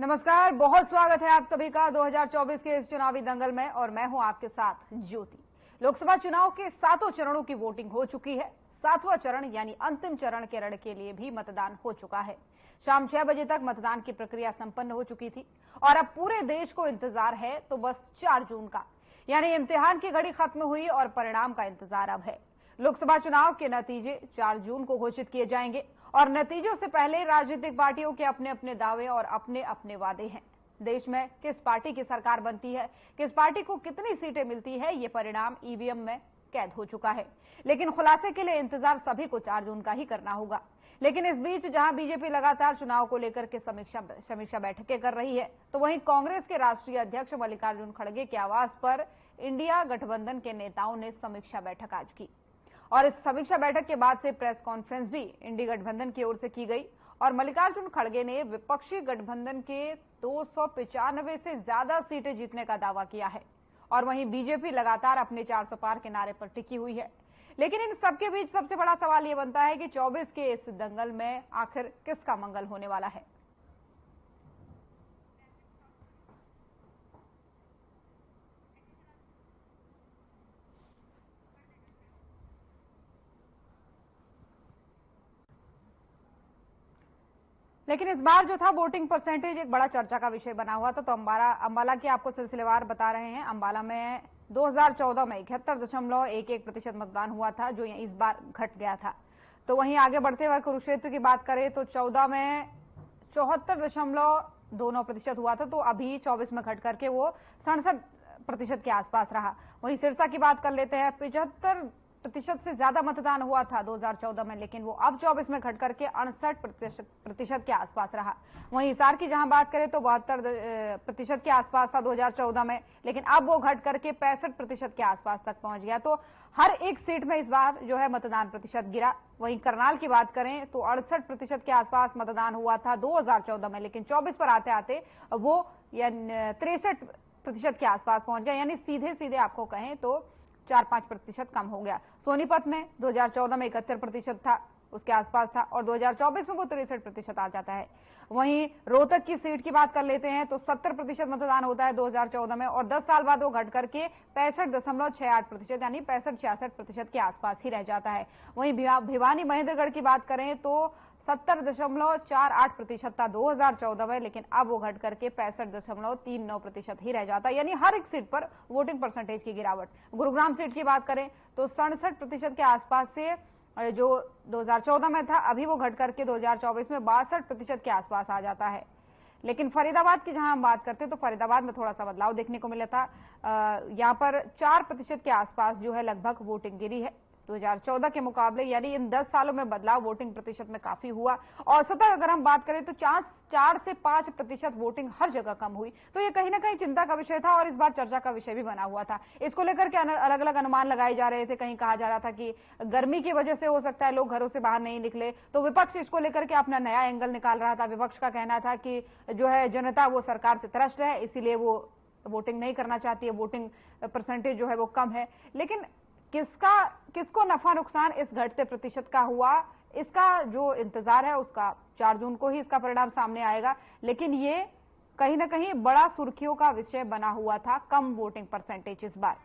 नमस्कार, बहुत स्वागत है आप सभी का 2024 के इस चुनावी दंगल में और मैं हूं आपके साथ ज्योति। लोकसभा चुनाव के 7 चरणों की वोटिंग हो चुकी है। 7वां चरण यानी अंतिम चरण के रण के लिए भी मतदान हो चुका है। शाम 6 बजे तक मतदान की प्रक्रिया संपन्न हो चुकी थी और अब पूरे देश को इंतजार है तो बस 4 जून का, यानी इम्तिहान की घड़ी खत्म हुई और परिणाम का इंतजार अब है। लोकसभा चुनाव के नतीजे 4 जून को घोषित किए जाएंगे और नतीजों से पहले राजनीतिक पार्टियों के अपने अपने दावे और अपने अपने वादे हैं। देश में किस पार्टी की सरकार बनती है, किस पार्टी को कितनी सीटें मिलती है, ये परिणाम ईवीएम में कैद हो चुका है। लेकिन खुलासे के लिए इंतजार सभी को 4 जून का ही करना होगा। लेकिन इस बीच जहां बीजेपी लगातार चुनाव को लेकर के समीक्षा बैठकें कर रही है, तो वहीं कांग्रेस के राष्ट्रीय अध्यक्ष मल्लिकार्जुन खड़गे के आवास पर इंडिया गठबंधन के नेताओं ने समीक्षा बैठक आज की और इस समीक्षा बैठक के बाद से प्रेस कॉन्फ्रेंस भी इंडिया गठबंधन की ओर से की गई और मल्लिकार्जुन खड़गे ने विपक्षी गठबंधन के 295 से ज्यादा सीटें जीतने का दावा किया है और वहीं बीजेपी लगातार अपने 400 पार के नारे पर टिकी हुई है। लेकिन इन सबके बीच सबसे बड़ा सवाल यह बनता है कि 24 के इस दंगल में आखिर किसका मंगल होने वाला है। लेकिन इस बार जो था वोटिंग परसेंटेज एक बड़ा चर्चा का विषय बना हुआ था। तो अंबाला की आपको सिलसिलेवार बता रहे हैं। अंबाला में 2014 में 71.11% मतदान हुआ था, जो इस बार घट गया था। तो वहीं आगे बढ़ते हुए कुरुक्षेत्र की बात करें तो 14 में 74.29% हुआ था, तो अभी 24 में घट करके वो 67% के आसपास रहा। वहीं सिरसा की बात कर लेते हैं, 75% से ज्यादा मतदान हुआ था 2014 में, लेकिन वो अब 24 में घट करके 68% के आसपास रहा। वहीं हिसार की जहां बात करें तो 72% के आसपास था 2014 में, लेकिन अब वो घट करके 65% के आसपास तक पहुंच गया। तो हर एक सीट में इस बार जो है मतदान प्रतिशत गिरा। वहीं करनाल की बात करें तो 68% के आसपास मतदान हुआ था 2014 में, लेकिन 24 पर आते आते वो 63% के आसपास पहुंच गया, यानी सीधे सीधे आपको कहें तो 4-5% कम हो गया। सोनीपत में 2014 में 71% था, उसके आसपास था, और 2024 में वो 63% आ जाता है। वहीं रोहतक की सीट की बात कर लेते हैं तो 70% मतदान होता है 2014 में और 10 साल बाद वो घट करके 65.68% यानी 65-66% के आसपास ही रह जाता है। वहीं भिवानी महेंद्रगढ़ की बात करें तो 70.48% था 2014 में, लेकिन अब वो घट करके 65.39% ही रह जाता है, यानी हर एक सीट पर वोटिंग परसेंटेज की गिरावट। गुरुग्राम सीट की बात करें तो 67% के आसपास से जो 2014 में था, अभी वो घट करके 2024 में 62% के आसपास आ जाता है। लेकिन फरीदाबाद की जहां हम बात करते हैं तो फरीदाबाद में थोड़ा सा बदलाव देखने को मिला था। यहां पर 4% के आसपास जो है लगभग वोटिंग गिरी है 2014 के मुकाबले, यानी इन 10 सालों में बदलाव वोटिंग प्रतिशत में काफी हुआ। औसतन अगर हम बात करें तो 4 से 5% वोटिंग हर जगह कम हुई। तो ये कहीं ना कहीं चिंता का विषय था और इस बार चर्चा का विषय भी बना हुआ था। इसको लेकर के अलग अलग अनुमान लगाए जा रहे थे। कहीं कहा जा रहा था कि गर्मी की वजह से हो सकता है लोग घरों से बाहर नहीं निकले, तो विपक्ष इसको लेकर के अपना नया एंगल निकाल रहा था। विपक्ष का कहना था कि जो है जनता वो सरकार से त्रस्त है, इसीलिए वो वोटिंग नहीं करना चाहती है, वोटिंग परसेंटेज जो है वो कम है। लेकिन किसको नफा नुकसान इस घटते प्रतिशत का हुआ, इसका जो इंतजार है उसका 4 जून को ही इसका परिणाम सामने आएगा। लेकिन ये कहीं ना कहीं बड़ा सुर्खियों का विषय बना हुआ था, कम वोटिंग परसेंटेज इस बार।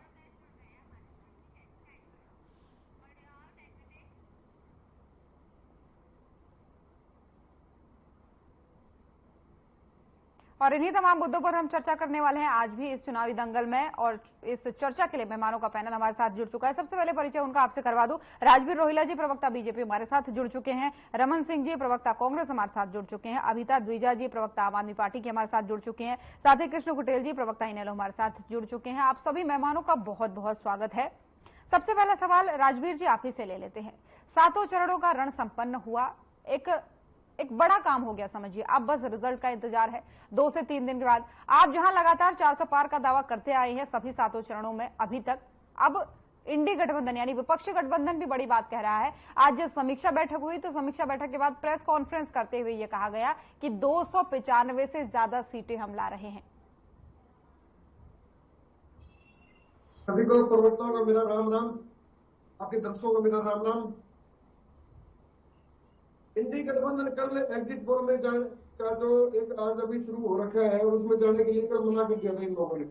और इन्हीं तमाम मुद्दों पर हम चर्चा करने वाले हैं आज भी इस चुनावी दंगल में। और इस चर्चा के लिए मेहमानों का पैनल हमारे साथ जुड़ चुका है। सबसे पहले परिचय उनका आपसे करवा दूं। राजवीर रोहिला जी प्रवक्ता बीजेपी हमारे साथ जुड़ चुके हैं। रमन सिंह जी प्रवक्ता कांग्रेस हमारे साथ जुड़ चुके हैं। अभिता द्विजा जी प्रवक्ता आम आदमी पार्टी के हमारे साथ जुड़ चुके हैं। साथ ही कृष्ण कुटेल जी प्रवक्ता इनेलो हमारे साथ जुड़ चुके हैं। आप सभी मेहमानों का बहुत बहुत स्वागत है। सबसे पहला सवाल राजवीर जी आप ही से ले लेते हैं। 7 चरणों का रण संपन्न हुआ, एक बड़ा काम हो गया समझिए। अब बस रिजल्ट का इंतजार है 2 से 3 दिन के बाद। आप जहां लगातार 400 पार का दावा करते आए हैं सभी 7 चरणों में अभी तक, अब इंडी गठबंधन यानी विपक्षी गठबंधन भी बड़ी बात कह रहा है। आज जब समीक्षा बैठक हुई तो समीक्षा बैठक के बाद प्रेस कॉन्फ्रेंस करते हुए यह कहा गया कि 295 से ज्यादा सीटें हम ला रहे हैं। सभी को प्रवक्ताओं का मेरा राम राम, आपके दर्शकों का मेरा राम राम। इंडी गठबंधन कल एग्जिट पोल में का जो एक आज अभी शुरू हो रखा है और उसमें जाने के लिए कल मना कर दिया था इन लोगों ने,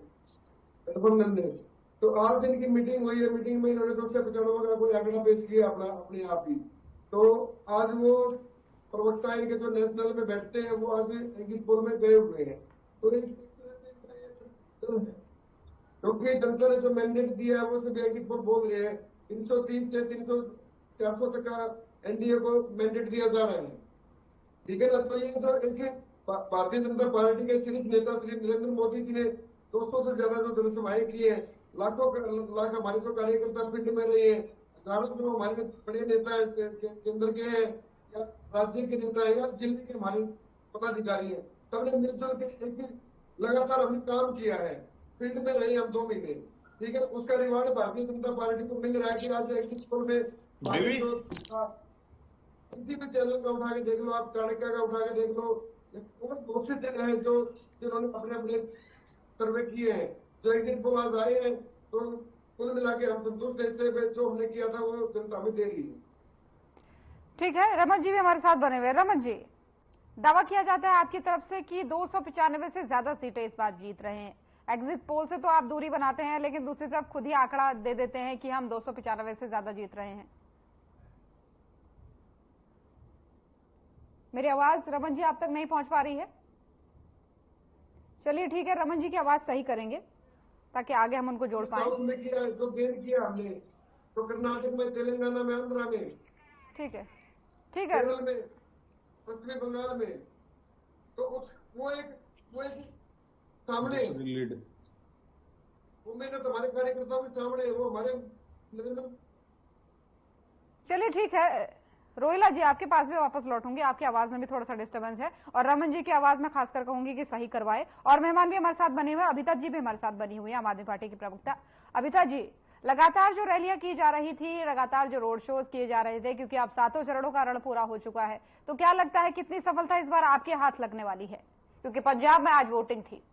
गठबंधन ने। तो आज इनकी मीटिंग हुई है, मीटिंग में इन्होंने 295 का कोई आंकड़ा पेश किया अपना अपने आप ही। तो आज वो प्रवक्ता इनके जो नेशनल में बैठते हैं वो आज एग्जिट पोल में गए हुए हैं। तो एक तरह से इनका ये है, क्योंकि जनता ने जो मैंडेट दिया है वो सिर्फ एग्जिट पोल बोल रहे हैं। 330 से 300 400 तक का एनडीए को मैंडेट दिया जा रहा है, ठीक है ना। तो ये जो एक भारतीय जनता पार्टी के शीर्ष नेता श्री नरेंद्र मोदी जी ने 200 से ज्यादा जो जनसभाएं की है, लाखों लाख हमारे जो कार्यकर्ता फील्ड में रहे हैं, हजारों जो हमारे बड़े नेता है केंद्र के हैं या राज्य के नेता है या जिले के हमारे पदाधिकारी है, सबने मिलजुल के एक लगातार हमने काम किया है, फील्ड में रहे हम 2 महीने, ठीक है। उसका रिवार्ड भारतीय जनता पार्टी को मिल रहा है कि आज एग्जिट पोल में किसी भी चैनल का उठा के देख लो, आप चाणक्य का उठा के देख लो, और बहुत से चैनल हैं जो जिन्होंने अपने अपने सर्वे किए हैं, जो एग्जिट पोल आज आए हैं। तो कुल मिला के हम संतुष्ट हैं इससे, जो हमने किया था वो जनता में दे रही है। ठीक है, रमन जी भी हमारे साथ बने हुए। रमन जी, दावा किया जाता है आपकी तरफ से कि 295 से ज्यादा सीटें इस बार जीत रहे हैं। एग्जिट पोल से तो आप दूरी बनाते हैं, लेकिन दूसरी तरफ खुद ही आंकड़ा दे देते हैं कि हम 295 से ज्यादा जीत रहे हैं। मेरी आवाज रमन जी आप तक नहीं पहुंच पा रही है? चलिए ठीक है, रमन जी की आवाज सही करेंगे ताकि आगे हम उनको जोड़ पाए। साउथ में किया, जो गेन किया हमने, तो कर्नाटक में, तेलंगाना में, आंध्रा में, ठीक है, ठीक है, केरल में, पश्चिमी बंगाल में, तो वो एक सामने वो मेहनत हमारे कार्यकर्ताओं के सामने, वो हमारे नरेंद्र। चलिए ठीक है, रोहिला जी आपके पास भी वापस लौटूंगी, आपकी आवाज में भी थोड़ा सा डिस्टर्बेंस है और रमन जी की आवाज में खासकर कहूंगी कि सही करवाए। और मेहमान भी हमारे साथ बने हुए, अभिता जी भी हमारे साथ बनी हुई है, आम आदमी पार्टी की प्रवक्ता। अभिता जी, लगातार जो रैलियां की जा रही थी, लगातार जो रोड शोज किए जा रहे थे, क्योंकि अब 7 चरणों का रण पूरा हो चुका है, तो क्या लगता है कितनी सफलता इस बार आपके हाथ लगने वाली है, क्योंकि पंजाब में आज वोटिंग थी?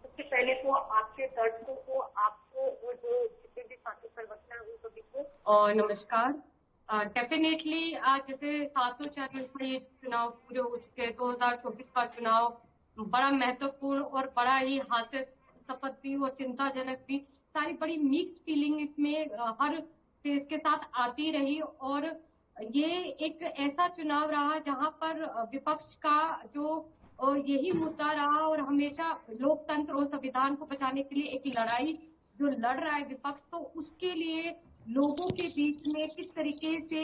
सबसे पहले तो आपके दर्शकों को, आपको और जो जितने भी साथी प्रवक्ता है उन सभी को नमस्कार। डेफिनेटली आज जैसे 7 चरण में ये चुनाव पूरे हो चुके हैं, 2024 का चुनाव बड़ा महत्वपूर्ण और बड़ा ही हास्यास्पद भी और चिंताजनक भी, सारी बड़ी मिक्स फीलिंग इसमें हर फेज के साथ आती रही। और ये एक ऐसा चुनाव रहा जहां पर विपक्ष का जो यही मुद्दा रहा और हमेशा लोकतंत्र और संविधान को बचाने के लिए एक लड़ाई जो लड़ रहा है विपक्ष, तो उसके लिए लोगों के बीच में किस तरीके से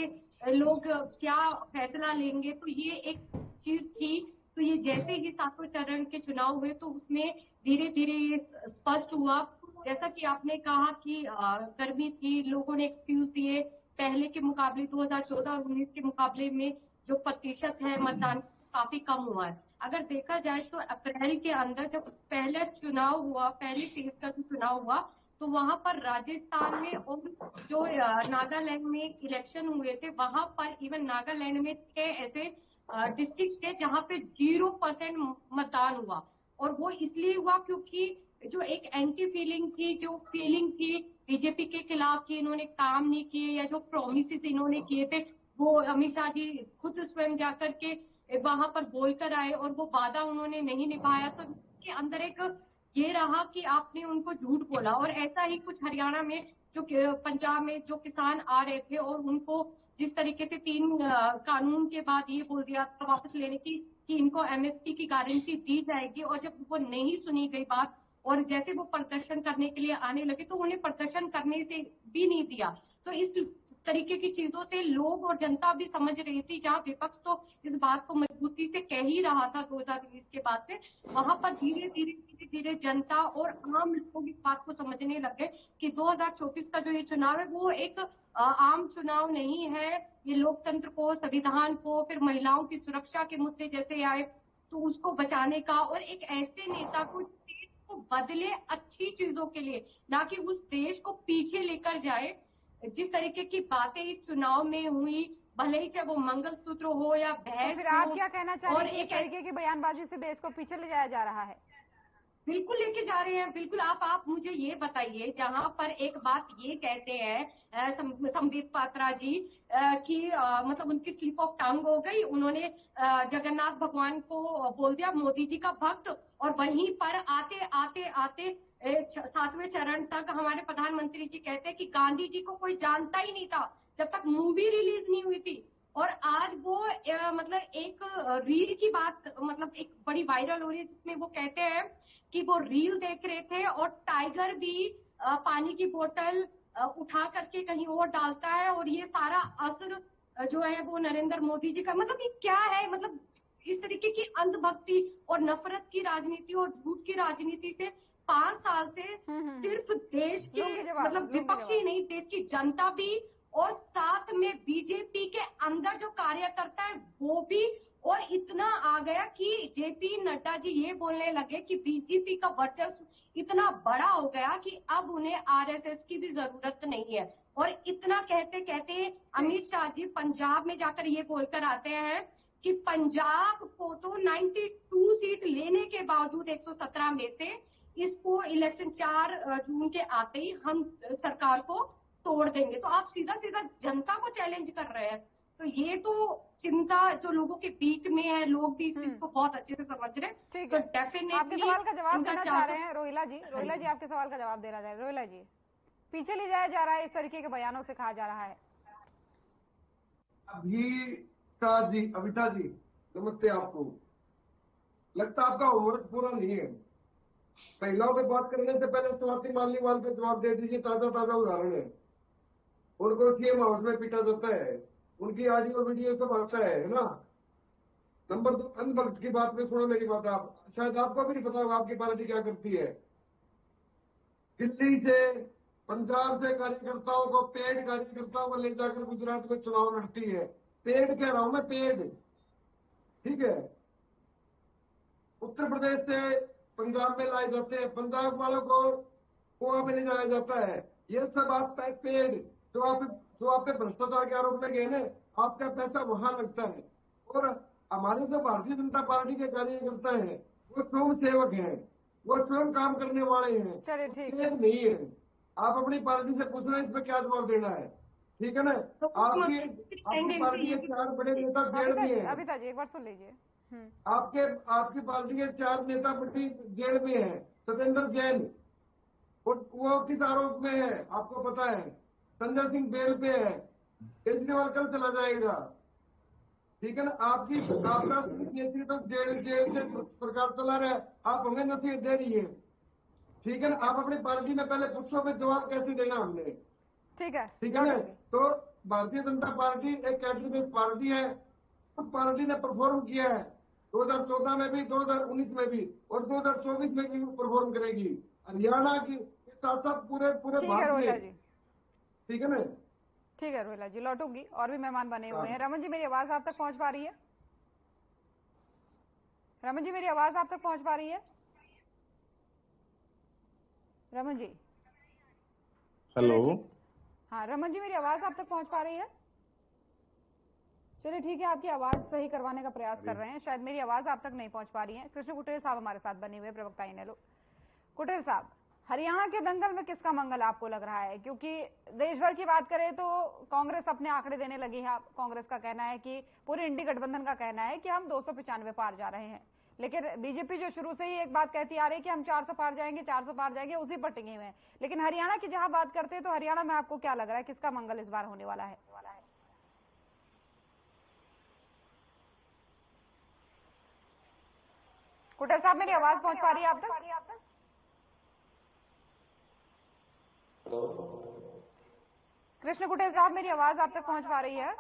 लोग क्या फैसला लेंगे, तो ये एक चीज थी। तो ये जैसे ही 7 चरण के चुनाव हुए तो उसमें धीरे धीरे ये स्पष्ट हुआ। जैसा कि आपने कहा कि गर्मी थी, लोगों ने एक्सक्यूज दिए, पहले के मुकाबले 2014 और 19 के मुकाबले में जो प्रतिशत है मतदान काफी कम हुआ है। अगर देखा जाए तो अप्रैल के अंदर जब पहला चुनाव हुआ, पहले फेज का जो चुनाव हुआ, तो वहां पर राजस्थान में और जो नागालैंड में इलेक्शन हुए थे, वहां पर इवन नागालैंड में 6 ऐसे डिस्ट्रिक्ट थे जहां पे 0% मतदान हुआ। और वो इसलिए हुआ क्योंकि जो एक एंटी फीलिंग थी, जो फीलिंग थी बीजेपी के खिलाफ कि इन्होंने काम नहीं किए या जो प्रोमिस इन्होंने किए थे वो अमित शाह जी खुद स्वयं जाकर के वहां पर बोलकर आए और वो वादा उन्होंने नहीं निभाया, तो उसके अंदर एक ये रहा कि आपने उनको झूठ बोला। और ऐसा ही कुछ हरियाणा में, जो पंजाब में जो किसान आ रहे थे और उनको जिस तरीके से 3 कानून के बाद ये बोल दिया था वापस लेने की कि इनको एमएसपी की गारंटी दी जाएगी, और जब वो नहीं सुनी गई बात और जैसे वो प्रदर्शन करने के लिए आने लगे तो उन्हें प्रदर्शन करने से भी नहीं दिया। तो इस तरीके की चीजों से लोग और जनता भी समझ रही थी, जहां विपक्ष तो इस बात को मजबूती से कह ही रहा था 2019 के बाद से, वहां पर धीरे धीरे जनता और आम लोग इस बात को समझने लगे कि 2024 का जो ये चुनाव है वो एक आम चुनाव नहीं है। ये लोकतंत्र को, संविधान को, फिर महिलाओं की सुरक्षा के मुद्दे जैसे आए तो उसको बचाने का, और एक ऐसे नेता को देश को बदले अच्छी चीजों के लिए, ना कि उस देश को पीछे लेकर जाए। जिस तरीके की बातें इस चुनाव में हुई, भले ही चाहे वो मंगलसूत्र हो या तो बहस फिर आप क्या कहना चाह और रही हैं, एक इस तरीके की बयानबाजी से देश को पीछे ले जाया जा रहा है? बिल्कुल लेके जा रहे हैं, बिल्कुल। आप मुझे ये बताइए, जहां पर एक बात ये कहते हैं संबित पात्रा जी कि मतलब उनकी स्लिप ऑफ टंग हो गई, उन्होंने जगन्नाथ भगवान को बोल दिया मोदी जी का भक्त, और वहीं पर आते आते आते 7वें चरण तक हमारे प्रधानमंत्री जी कहते हैं कि गांधी जी को कोई जानता ही नहीं था जब तक मूवी रिलीज नहीं हुई थी। और आज वो मतलब एक रील की बात मतलब एक बड़ी वायरल हो रही है, जिसमें वो कहते हैं कि वो रील देख रहे थे और टाइगर भी पानी की बोतल उठा करके कहीं और डालता है, और ये सारा असर जो है वो नरेंद्र मोदी जी का। मतलब ये क्या है, मतलब इस तरीके की अंधभक्ति और नफरत की राजनीति और झूठ की राजनीति से 5 साल से सिर्फ देश के मतलब विपक्षी नहीं, देश की जनता भी, और साथ में बीजेपी के अंदर जो कार्यकर्ता है वो भी। और इतना आ गया कि जेपी नड्डा जी ये बोलने लगे कि बीजेपी का वर्चस्व इतना बड़ा हो गया कि अब उन्हें आरएसएस की भी जरूरत नहीं है। और इतना कहते कहते अमित शाह जी पंजाब में जाकर ये बोलकर आते हैं कि पंजाब को तो 92 सीट लेने के बावजूद 117 में से इसको इलेक्शन 4 जून के आते ही हम सरकार को तोड़ देंगे। तो आप सीधा सीधा जनता को चैलेंज कर रहे हैं। तो ये तो चिंता जो लोगों के बीच में है, लोग भी इस चीज को बहुत अच्छे से समझ रहे हैं। ठीक तो है, डेफिनेटली आपके सवाल का जवाब इनका देना चाह रहे हैं रोहिला जी। रोहिला जी आपके सवाल का जवाब देना चाह रहे हैं। रोहिला जी, पीछे ले जाया जा रहा है, इस तरीके के बयानों से कहा जा रहा है। अविता जी नमस्ते। आपको लगता आपका होमवर्क पूरा नहीं है। महिलाओं पे बात करने से पहले स्वाति मालीवाल पे जवाब दे दीजिए। ताजा ताजा उदाहरण है। उनको सीएम हाउस में पीटा जाता है, उनकी ऑडियो वीडियो सब आता है ना। नंबर 2, अंधभक्त की बात में सुनो मेरी बात। आप शायद आपको भी नहीं पता होगा आपकी पार्टी क्या करती है। दिल्ली से पंजाब से कार्यकर्ताओं को, पेड कार्यकर्ताओं को ले जाकर गुजरात में चुनाव लड़ती है। पेड कह रहा हूं मैं, पेड। ठीक है। उत्तर प्रदेश से पंजाब में लाए जाते हैं, पंजाब वालों को गोवा में ले जाया जाता है। ये सब आप पेड जो आप पे भ्रष्टाचार के आरोप में गए ना, आपका पैसा वहां लगता है। और हमारे जो भारतीय जनता पार्टी के कार्यकर्ता हैं वो स्वयं सेवक हैं, वो स्वयं काम करने वाले हैं, चलिए ठीक पेड नहीं है। आप अपनी पार्टी से पूछना इस पर क्या जवाब देना है। ठीक है ना। आपकी पार्टी के 4 बड़े नेता जेल में है। अभिता जी एक बार सुन लीजिए। आपकी पार्टी के 4 नेता बड़ी जेल में है। सत्येंद्र जैन वो किस आरोप में है आपको पता है। संजय सिंह बेल पे है। केजरीवाल कल चला जाएगा। ठीक है ना। आपका नेतृत्व जेल से सरकार चला रहा है, आप हमें नसीहत दे रही है। ठीक है ना। आप अपनी पार्टी में पहले पूछो में जवाब कैसे देना हमने। ठीक है ना। तो भारतीय जनता पार्टी एक कैडर बेस्ड पार्टी है। उस पार्टी ने परफॉर्म किया है 2014 में भी, 2019 में भी, और 2024 में भी परफॉर्म करेगी। हरियाणा की साथ साथ पूरे भारत में। ठीक है ना। ठीक है रोहिला जी, लौटूंगी। और भी मेहमान बने हुए हैं। रमन जी मेरी आवाज आप तक पहुंच पा रही है? रमन जी मेरी आवाज आप तक पहुंच पा रही है? रमन जी हेलो। हाँ रमन जी मेरी आवाज आप तक पहुंच पा रही है? चलिए ठीक है, आपकी आवाज सही करवाने का प्रयास कर रहे हैं। शायद मेरी आवाज आप तक नहीं पहुंच पा रही है। कृष्ण कुटेल साहब हमारे साथ बने हुए, प्रवक्ता इनेलो। कुटेल साहब, हरियाणा के दंगल में किसका मंगल आपको लग रहा है? क्योंकि देश भर की बात करें तो कांग्रेस अपने आंकड़े देने लगी है। कांग्रेस का कहना है कि पूरे इंडी गठबंधन का कहना है कि हम 295 पार जा रहे हैं, लेकिन बीजेपी जो शुरू से ही एक बात कहती आ रही है कि हम 400 पार जाएंगे, 400 पार जाएंगे, उसी पर टिके हुए हैं। लेकिन हरियाणा की जहां बात करते हैं तो हरियाणा में आपको क्या लग रहा है, किसका मंगल इस बार होने वाला है? कुटेल साहब मेरी आवाज पहुंच पा रही है आप तक? कृष्ण कुटेल साहब मेरी आवाज आप तक पहुंच पा रही है?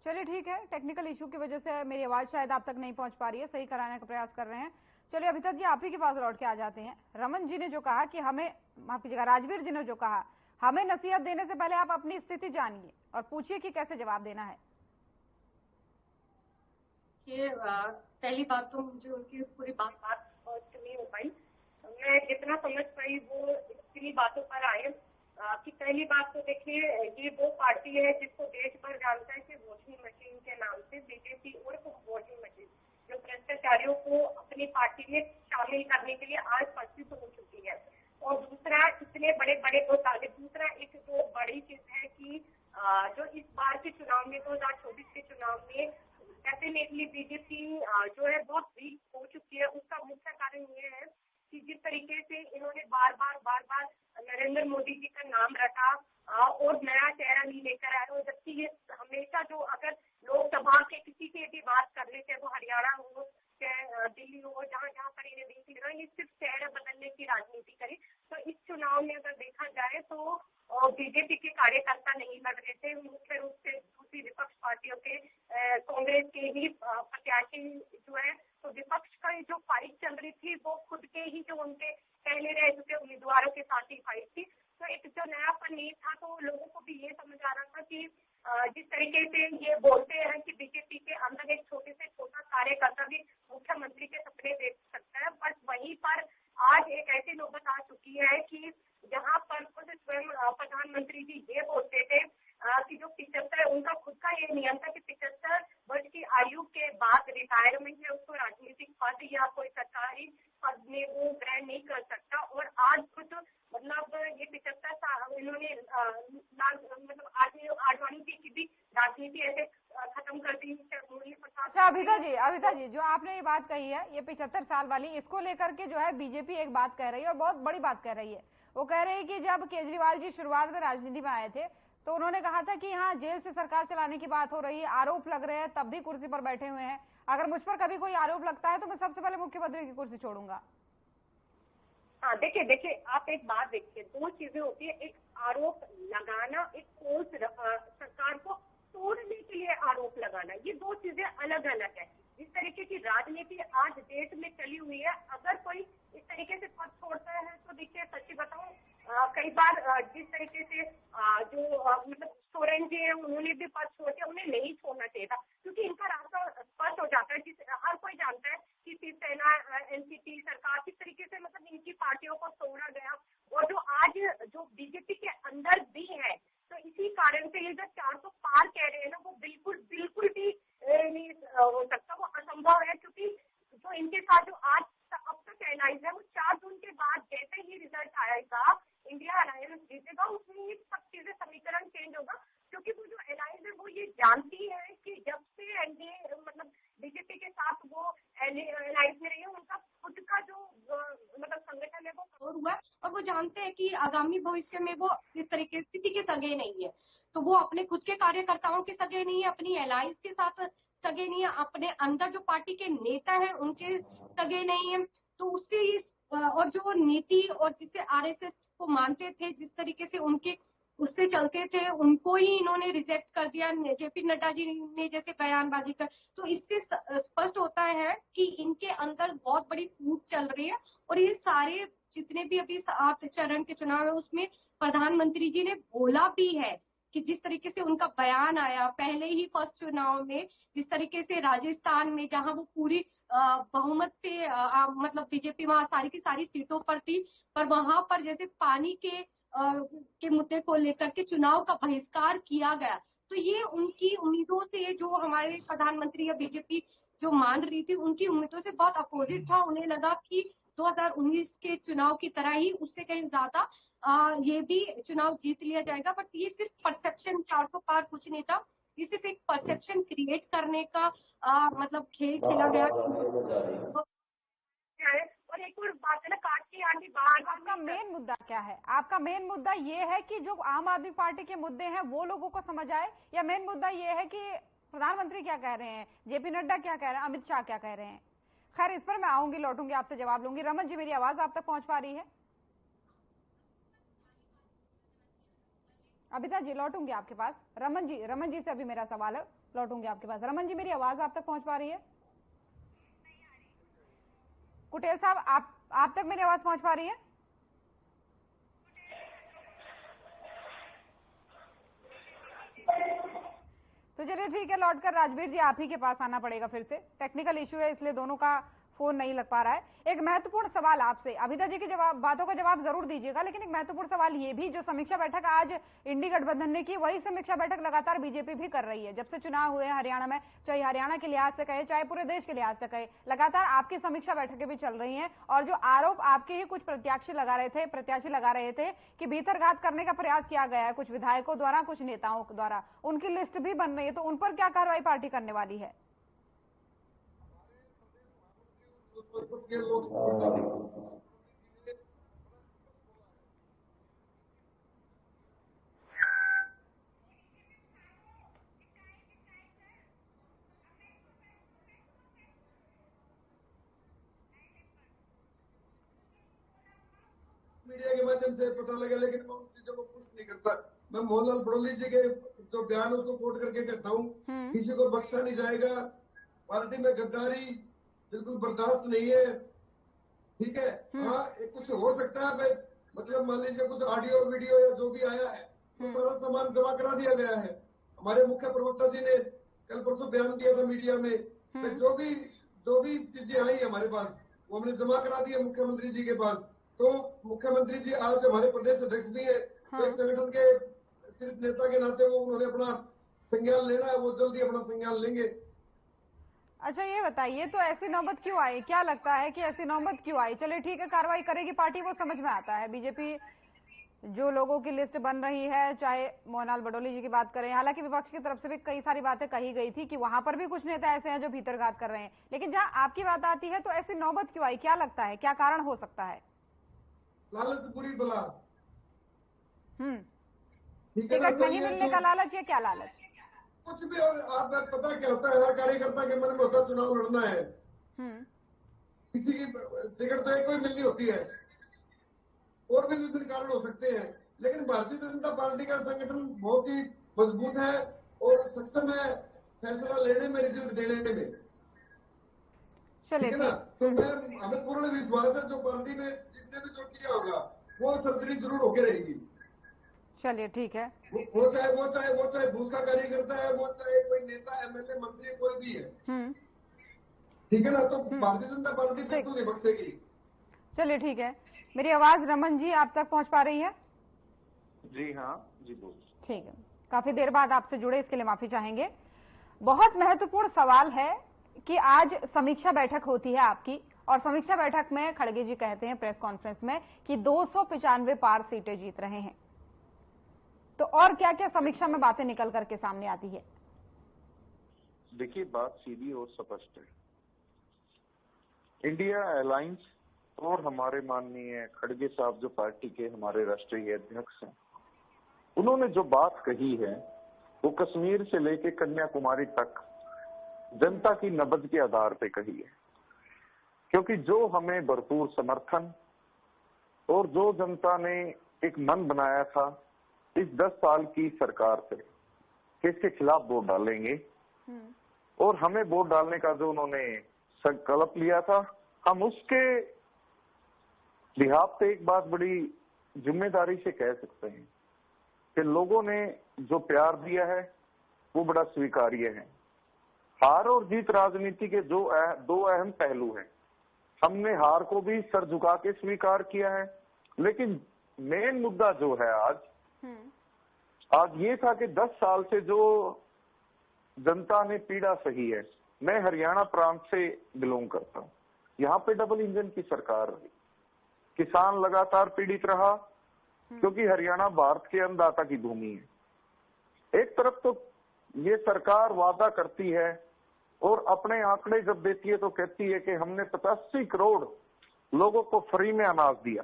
चलिए ठीक है, टेक्निकल इशू की वजह से मेरी आवाज शायद आप तक नहीं पहुंच पा रही है। सही कराने का प्रयास कर रहे हैं। चलिए अभिता जी आप ही के पास लौट के आ जाते हैं। रमन जी ने जो कहा कि हमें, माफ कीजिएगा, राजवीर जी ने जो कहा हमें नसीहत देने से पहले आप अपनी स्थिति जानिए और पूछिए कि कैसे जवाब देना है। ये पहली बात तो मुझे उनकी पूरी बात स्पष्ट नहीं हो पाई। मैं जितना समझ पाई वो इतनी बातों पर आए कि पहली बात तो देखिए, ये वो पार्टी है जिसको देश भर जानता है कि वॉशिंग मशीन के नाम से बीजेपी और वोटिंग मशीन जो भ्रष्टाचारियों को अपनी पार्टी में शामिल करने के लिए आज प्रस्तुत हो चुकी है। और दूसरा, इतने बड़े बड़े घोटाले, दूसरा एक जो बड़ी चीज है कि जो इस बार के चुनाव में 2024 के चुनाव में डेफिनेटली बीजेपी जो है बहुत वीक हो चुकी है। उसका मुख्य कारण ये है कि जिस तरीके से इन्होंने बार बार नरेंद्र मोदी जी का नाम रटा और नया चेहरा नहीं लेकर आया, और जबकि ये हमेशा जो अगर लोकसभा के किसी से भी बात कर लेते हैं, वो हरियाणा हो चाहे दिल्ली हो, जहाँ जहाँ पर इन्हें देख लेना, ये सिर्फ चेहरा बदलने की राजनीति करी। तो इस चुनाव में अगर देखा जाए तो बीजेपी के कार्यकर्ता नहीं लड़ रहे थे, मुख्य रूप से दूसरी विपक्ष पार्टियों के कांग्रेस के ही प्रत्याशी जो है, तो विपक्ष का जो फाइट चल रही थी वो खुद के ही जो उनके पहले रह चुके उम्मीदवारों के साथ ही फाइट थी। तो एक जो नयापन नहीं था, तो लोगों को भी ये समझ आ रहा था कि जिस तरीके से ये बोलते हैं कि बीजेपी के अंदर एक छोटे से छोटा कार्यकर्ता भी मुख्यमंत्री के सपने देख सकता है, बस वहीं पर आज एक ऐसी नौबत आ चुकी है कि जहां पर खुद स्वयं प्रधानमंत्री जी ये बोलते थे कि जो 75 उनका खुद का ये नियम था कि 75 वर्ष की आयु के बाद रिटायरमेंट है, उसको राजनीतिक पद या कोई सरकारी पद में वो ग्रहण नहीं कर सकता। और आज खुद मतलब ये 75 साल इन्होंने मतलब आडवाणी जी की भी राजनीति ऐसे खत्म कर दी। अच्छा अभिता जी जो आपने ये बात कही है, ये 75 साल वाली, इसको लेकर के जो है बीजेपी एक बात कह रही है और बहुत बड़ी बात कह रही है। वो कह रही है कि जब केजरीवाल जी शुरुआत में राजनीति में आए थे तो उन्होंने कहा था कि हाँ जेल से सरकार चलाने की बात हो रही है, आरोप लग रहे हैं, तब भी कुर्सी पर बैठे हुए हैं। अगर मुझ पर कभी कोई आरोप लगता है तो मैं सबसे पहले मुख्यमंत्री की कुर्सी छोड़ूंगा। हाँ देखिए आप एक बात देखिए, दो चीजें होती है, एक आरोप लगाना, एक कोर्स सरकार को तोड़ने के लिए आरोप लगाना, ये दो चीजें अलग अलग है। जिस तरीके की राजनीति आज देश में चली हुई है, अगर कोई इस तरीके से पद छोड़ता है तो देखिए सच्ची बताऊं, कई बार जिस तरीके से जो मतलब सोरेन जी है उन्होंने भी पद छोड़ दिया, उन्हें नहीं छोड़ना चाहिए था, क्योंकि इनका रास्ता स्पष्ट हो जाता है। हर कोई जानता है कि शिवसेना एनसीपी सरकार किस तरीके से मतलब इनकी पार्टियों को तोड़ा गया, और जो आज जो बीजेपी के अंदर भी है, तो इसी कारण से ये जो 400 पार कह रहे हैं ना, वो बिल्कुल भी नहीं हो सकता, वो असंभव है। क्योंकि जो इनके साथ जो आज अब तक एलायंस है, वो 4 जून के बाद जैसे ही रिजल्ट आएगा, इंडिया अलायंस जीतेगा, उसमें ये सब चीजें समीकरण चेंज होगा। क्योंकि वो जो अलायंस है वो ये जानती है कि जब से एनडीए मतलब बीजेपी के साथ वो अलायंस में रही है, उनका खुद का जो मतलब संगठन है वो कमजोर हुआ है, और वो जानते हैं कि आगामी भविष्य में वो इस तरीके स्थिति के सगे नहीं है। तो वो अपने खुद के कार्यकर्ताओं के सगे नहीं है, अपनी अलायंस के साथ सगे नहीं है, अपने अंदर जो पार्टी के नेता है उनके सगे नहीं है। तो उससे और जो नीति और जिसे आरएसएस को मानते थे, जिस तरीके से उनके उससे चलते थे, उनको ही इन्होंने रिजेक्ट कर दिया, जेपी नड्डा जी ने जैसे बयानबाजी कर। तो इससे स्पष्ट होता है कि इनके अंदर बहुत बड़ी फूट चल रही है। और ये सारे जितने भी अभी 7 चरण के चुनाव है, उसमें प्रधानमंत्री जी ने बोला भी है कि जिस तरीके से उनका बयान आया पहले ही फर्स्ट चुनाव में, जिस तरीके से राजस्थान में जहां वो पूरी बहुमत से मतलब बीजेपी वहां सारी की सारी सीटों पर थी, पर वहां पर जैसे पानी के मुद्दे को लेकर के चुनाव का बहिष्कार किया गया। तो ये उनकी उम्मीदों से, जो हमारे प्रधानमंत्री या बीजेपी जो मान रही थी, उनकी उम्मीदों से बहुत अपोजिट था। उन्हें लगा कि 2019 के चुनाव की तरह ही उससे कहीं ज्यादा ये भी चुनाव जीत लिया जाएगा। बट ये सिर्फ परसेप्शन, 400 पार कुछ नहीं था, ये सिर्फ एक परसेप्शन क्रिएट करने का मतलब खेल खेला गया। और एक और बात है ना, काट की आंधी बाहर। आपका मेन मुद्दा क्या है? आपका मेन मुद्दा ये है कि जो आम आदमी पार्टी के मुद्दे हैं वो लोगों को समझ आए, या मेन मुद्दा ये है कि प्रधानमंत्री क्या कह रहे हैं, जेपी नड्डा क्या कह रहे हैं, अमित शाह क्या कह रहे हैं? खैर इस पर मैं आऊंगी, लौटूंगी, आपसे जवाब लूंगी। रमन जी मेरी आवाज आप तक पहुंच पा रही है? अभिता जी लौटूंगी आपके पास। रमन जी से अभी मेरा सवाल है, लौटूंगी आपके पास। रमन जी मेरी आवाज आप तक पहुंच पा रही है? कुटेल साहब आप तक मेरी आवाज पहुंच पा रही है? तो चलिए ठीक है, लौटकर राजवीर जी आप ही के पास आना पड़ेगा फिर से। टेक्निकल इश्यू है इसलिए दोनों का फोन नहीं लग पा रहा है। एक महत्वपूर्ण सवाल आपसे, अभिता जी की बातों का जवाब जरूर दीजिएगा, लेकिन एक महत्वपूर्ण सवाल ये भी, जो समीक्षा बैठक आज इंडी गठबंधन ने की, वही समीक्षा बैठक लगातार बीजेपी भी कर रही है। जब से चुनाव हुए हरियाणा में, चाहे हरियाणा के लिहाज से कहे चाहे पूरे देश के लिहाज से कहे, लगातार आपकी समीक्षा बैठकें भी चल रही हैं। और जो आरोप आपके ही कुछ प्रत्याशी लगा रहे थे कि भीतरघात करने का प्रयास किया गया है कुछ विधायकों द्वारा, कुछ नेताओं द्वारा, उनकी लिस्ट भी बन रही है, तो उन पर क्या कार्रवाई पार्टी करने वाली है? मीडिया के माध्यम से पता लगा, लेकिन मैं उन चीजों को पुष्ट नहीं करता। मैं मोहनलाल बड़ौली जी के जो बयान उसको कोट करके कहता हूँ, किसी को बख्शा नहीं जाएगा, पार्टी में गद्दारी बिल्कुल बर्दाश्त नहीं है, ठीक है। हाँ, कुछ हो सकता है भाई, मतलब मान लीजिए कुछ ऑडियो वीडियो या जो भी आया है वो सारा सामान जमा करा दिया गया है। हमारे मुख्य प्रवक्ता जी ने कल परसों बयान दिया था मीडिया में, जो भी चीजें आई हमारे पास वो हमने जमा करा दी है मुख्यमंत्री जी के पास। तो मुख्यमंत्री जी आज हमारे प्रदेश अध्यक्ष भी है, तो एक संगठन के शीर्ष नेता के नाते वो उन्होंने अपना संज्ञान लेना है, वो जल्दी अपना संज्ञान लेंगे। अच्छा, ये बताइए, तो ऐसी नौबत क्यों आई? क्या लगता है कि ऐसी नौबत क्यों आई? चलिए ठीक है, कार्रवाई करेगी पार्टी, वो समझ में आता है। बीजेपी जो लोगों की लिस्ट बन रही है, चाहे मोहनलाल बड़ौली जी की बात करें, हालांकि विपक्ष की तरफ से भी कई सारी बातें कही गई थी कि वहां पर भी कुछ नेता ऐसे हैं जो भीतरघात कर रहे हैं, लेकिन जहां आपकी बात आती है तो ऐसी नौबत क्यों आई? क्या लगता है, क्या कारण हो सकता है? लालच बुरी बला। टिकट नहीं मिलने का लालच या क्या लालच? कुछ भी। और आप पता क्या होता है, हर कार्यकर्ता के मन में होता है चुनाव लड़ना है। किसी की टिकट तो एक कोई मिलनी होती है, और भी विभिन्न कारण हो सकते हैं, लेकिन भारतीय जनता पार्टी का संगठन बहुत ही मजबूत है और सक्षम है फैसला लेने में, रिजल्ट देने में, ठीक है ना। तो हमें पूर्ण विश्वास है जो पार्टी में जिसने भी जो किया होगा वो सर्जरी जरूर होके रहेगी। चलिए ठीक है, वो चाहे बूथ का कार्यकर्ता है, वो चाहे कोई नेता, एमएलए, मंत्री, कोई भी है, ठीक है ना। तो भारतीय जनता पार्टी बिल्कुल नहीं बख्शेगी। चलिए ठीक है। मेरी आवाज रमन जी आप तक पहुंच पा रही है? जी हाँ, जी बोल। ठीक है, काफी देर बाद आपसे जुड़े, इसके लिए माफी चाहेंगे। बहुत महत्वपूर्ण सवाल है कि आज समीक्षा बैठक होती है आपकी, और समीक्षा बैठक में खड़गे जी कहते हैं प्रेस कॉन्फ्रेंस में कि 295 पार सीटें जीत रहे हैं, तो और क्या क्या समीक्षा में बातें निकल करके सामने आती है? देखिए, बात सीधी और स्पष्ट है। इंडिया अलायंस और हमारे माननीय खड़गे साहब जो पार्टी के हमारे राष्ट्रीय अध्यक्ष हैं, उन्होंने जो बात कही है वो कश्मीर से लेकर कन्याकुमारी तक जनता की नब्ज के आधार पे कही है। क्योंकि जो हमें भरपूर समर्थन और जो जनता ने एक मन बनाया था इस 10 साल की सरकार से कि इसके खिलाफ वोट डालेंगे, और हमें वोट डालने का जो उन्होंने संकल्प लिया था, हम उसके लिहाज से एक बात बड़ी जिम्मेदारी से कह सकते हैं कि लोगों ने जो प्यार दिया है वो बड़ा स्वीकार्य है। हार और जीत राजनीति के जो दो अहम पहलू हैं। हमने हार को भी सर झुका के स्वीकार किया है, लेकिन मेन मुद्दा जो है आज ये था कि 10 साल से जो जनता ने पीड़ा सही है। मैं हरियाणा प्रांत से बिलोंग करता हूँ, यहाँ पे डबल इंजन की सरकार रही, किसान लगातार पीड़ित रहा, क्योंकि हरियाणा भारत के अन्नदाता की भूमि है। एक तरफ तो ये सरकार वादा करती है और अपने आंकड़े जब देती है तो कहती है कि हमने 85 करोड़ लोगों को फ्री में अनाज दिया,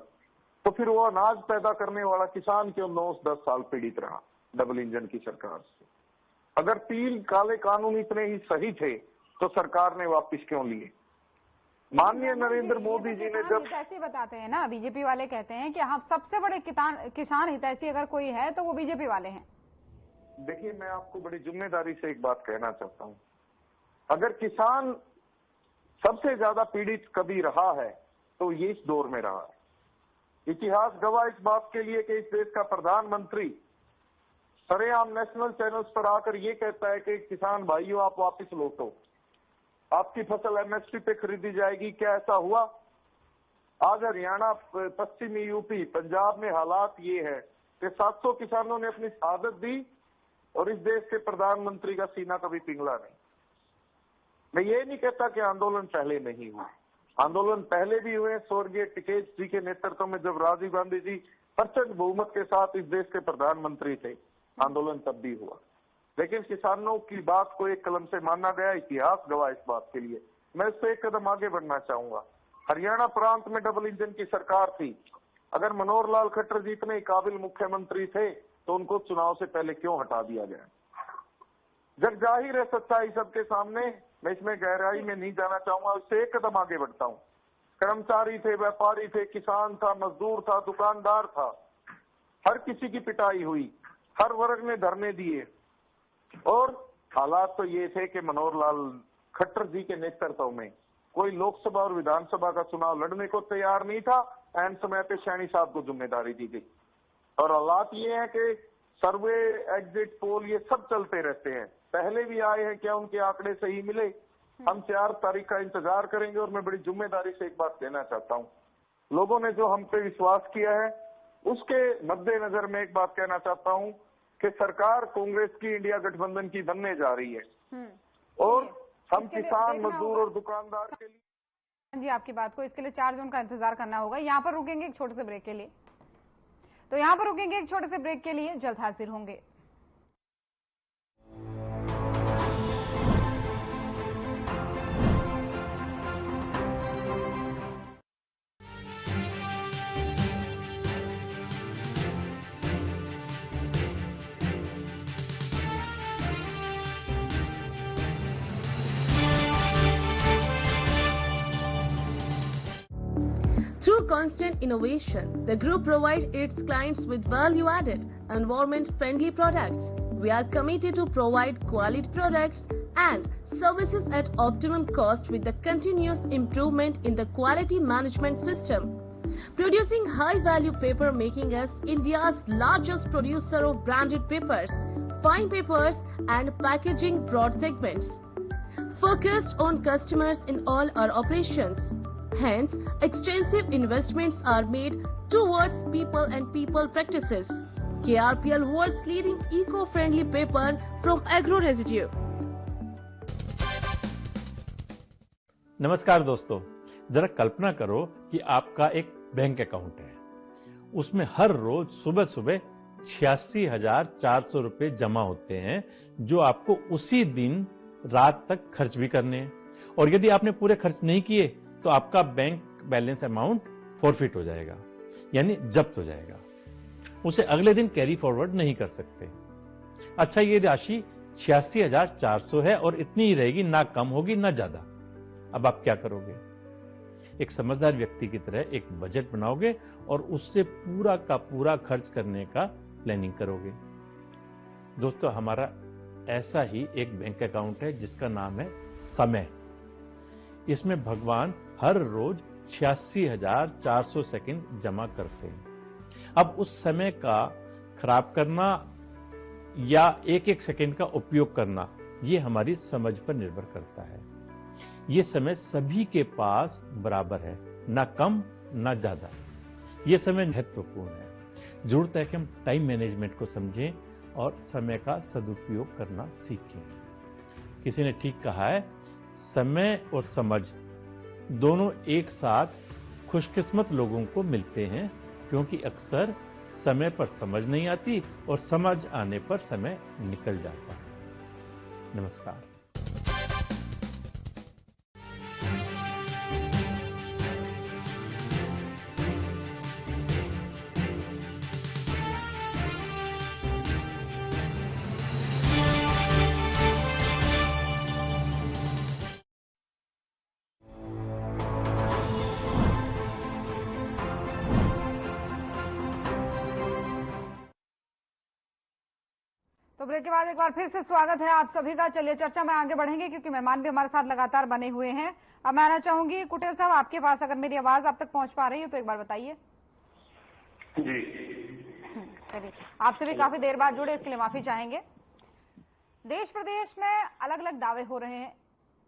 तो फिर वो अनाज पैदा करने वाला किसान क्यों 9-10 साल पीड़ित रहा डबल इंजन की सरकार से? अगर 3 काले कानून इतने ही सही थे तो सरकार ने वापस क्यों लिए? माननीय नरेंद्र मोदी जी ने जब हितैषी बताते हैं ना, बीजेपी वाले कहते हैं कि हम सबसे बड़े किसान हितैषी अगर कोई है तो वो बीजेपी वाले हैं। देखिए, मैं आपको बड़ी जिम्मेदारी से एक बात कहना चाहता हूं। अगर किसान सबसे ज्यादा पीड़ित कभी रहा है तो ये इस दौर में रहा है। इतिहास गवाह इस बात के लिए कि इस देश का प्रधानमंत्री सरेआम नेशनल चैनल्स पर आकर ये कहता है कि किसान भाइयों आप वापस लौटो। आपकी फसल एमएसपी पे खरीदी जाएगी। क्या ऐसा हुआ? आज हरियाणा, पश्चिमी यूपी, पंजाब में हालात ये है कि 700 किसानों ने अपनी आदत दी और इस देश के प्रधानमंत्री का सीना कभी पिघला नहीं। मैं ये नहीं कहता कि आंदोलन पहले नहीं हुआ, आंदोलन पहले भी हुए। स्वर्गीय टिकैत जी के नेतृत्व में जब राजीव गांधी जी प्रचंड बहुमत के साथ इस देश के प्रधानमंत्री थे, आंदोलन तब भी हुआ। लेकिन किसानों की बात को एक कलम से माना गया, इतिहास गवाह इस बात के लिए। मैं इससे एक कदम आगे बढ़ना चाहूंगा। हरियाणा प्रांत में डबल इंजन की सरकार थी। अगर मनोहर लाल खट्टर जी इतने काबिल मुख्यमंत्री थे तो उनको चुनाव से पहले क्यों हटा दिया गया? जग जाहिर है सच्चाई सबके सामने। मैं इसमें गहराई में नहीं जाना चाहूंगा, उससे एक कदम आगे बढ़ता हूं। कर्मचारी थे, व्यापारी थे, किसान था, मजदूर था, दुकानदार था, हर किसी की पिटाई हुई, हर वर्ग ने धरने दिए और हालात तो ये थे कि मनोहर लाल खट्टर जी के नेतृत्व में कोई लोकसभा और विधानसभा का चुनाव लड़ने को तैयार नहीं था। एन समय पे सैनी साहब को जिम्मेदारी दी गई और हालात ये है कि सर्वे, एग्जिट पोल ये सब चलते रहते हैं। पहले भी आए हैं, क्या उनके आंकड़े सही मिले? हम 4 तारीख का इंतजार करेंगे। और मैं बड़ी जिम्मेदारी से एक बात कहना चाहता हूं, लोगों ने जो हम पे विश्वास किया है उसके मद्देनजर मैं एक बात कहना चाहता हूं कि सरकार कांग्रेस की इंडिया गठबंधन की बनने जा रही है और हम किसान, मजदूर और दुकानदार के लिए। जी, आपकी बात को इसके लिए 4 जून का इंतजार करना होगा। यहाँ पर रुकेंगे एक छोटे से ब्रेक के लिए। तो यहाँ पर रुकेंगे एक छोटे से ब्रेक के लिए, जल्द हाजिर होंगे। Through constant innovation, the group provides its clients with value-added, environment-friendly products. We are committed to provide quality products and services at optimum cost with the continuous improvement in the quality management system. Producing high-value paper, making us India's largest producer of branded papers, fine papers and packaging broad segments. Focused on customers in all our operations. Hence, extensive investments are made towards people and people practices. KRPL world's leading eco-friendly paper from agro residue. नमस्कार दोस्तों, जरा कल्पना करो कि आपका एक bank account है। उसमें हर रोज सुबह सुबह 86,400 रुपए जमा होते हैं जो आपको उसी दिन रात तक खर्च भी करने हैं। और यदि आपने पूरे खर्च नहीं किए तो आपका बैंक बैलेंस अमाउंट फॉरफिट हो जाएगा, यानी जब्त हो जाएगा। उसे अगले दिन कैरी फॉरवर्ड नहीं कर सकते। अच्छा, ये राशि 86,400 है और इतनी ही रहेगी, ना कम होगी ना ज्यादा। अब आप क्या करोगे? एक समझदार व्यक्ति की तरह एक बजट बनाओगे और उससे पूरा का पूरा खर्च करने का प्लानिंग करोगे। दोस्तों, हमारा ऐसा ही एक बैंक अकाउंट है जिसका नाम है समय। इसमें भगवान हर रोज 86,400 सेकंड जमा करते हैं। अब उस समय का खराब करना या एक एक सेकंड का उपयोग करना, यह हमारी समझ पर निर्भर करता है। यह समय सभी के पास बराबर है, ना कम ना ज्यादा। यह समय महत्वपूर्ण है। जरूरत है कि हम टाइम मैनेजमेंट को समझें और समय का सदुपयोग करना सीखें। किसी ने ठीक कहा है, समय और समझ दोनों एक साथ खुशकिस्मत लोगों को मिलते हैं, क्योंकि अक्सर समय पर समझ नहीं आती और समझ आने पर समय निकल जाता है। नमस्कार। तो ब्रेक के बाद एक बार फिर से स्वागत है आप सभी का। चलिए चर्चा में आगे बढ़ेंगे क्योंकि मेहमान भी हमारे साथ लगातार बने हुए हैं। अब मैं आना चाहूंगी कुटेल साहब आपके पास, अगर मेरी आवाज आप तक पहुंच पा रही है तो एक बार बताइए। जी चलिए, आपसे भी काफी देर बाद जुड़े, इसके लिए माफी चाहेंगे। देश प्रदेश में अलग अलग दावे हो रहे हैं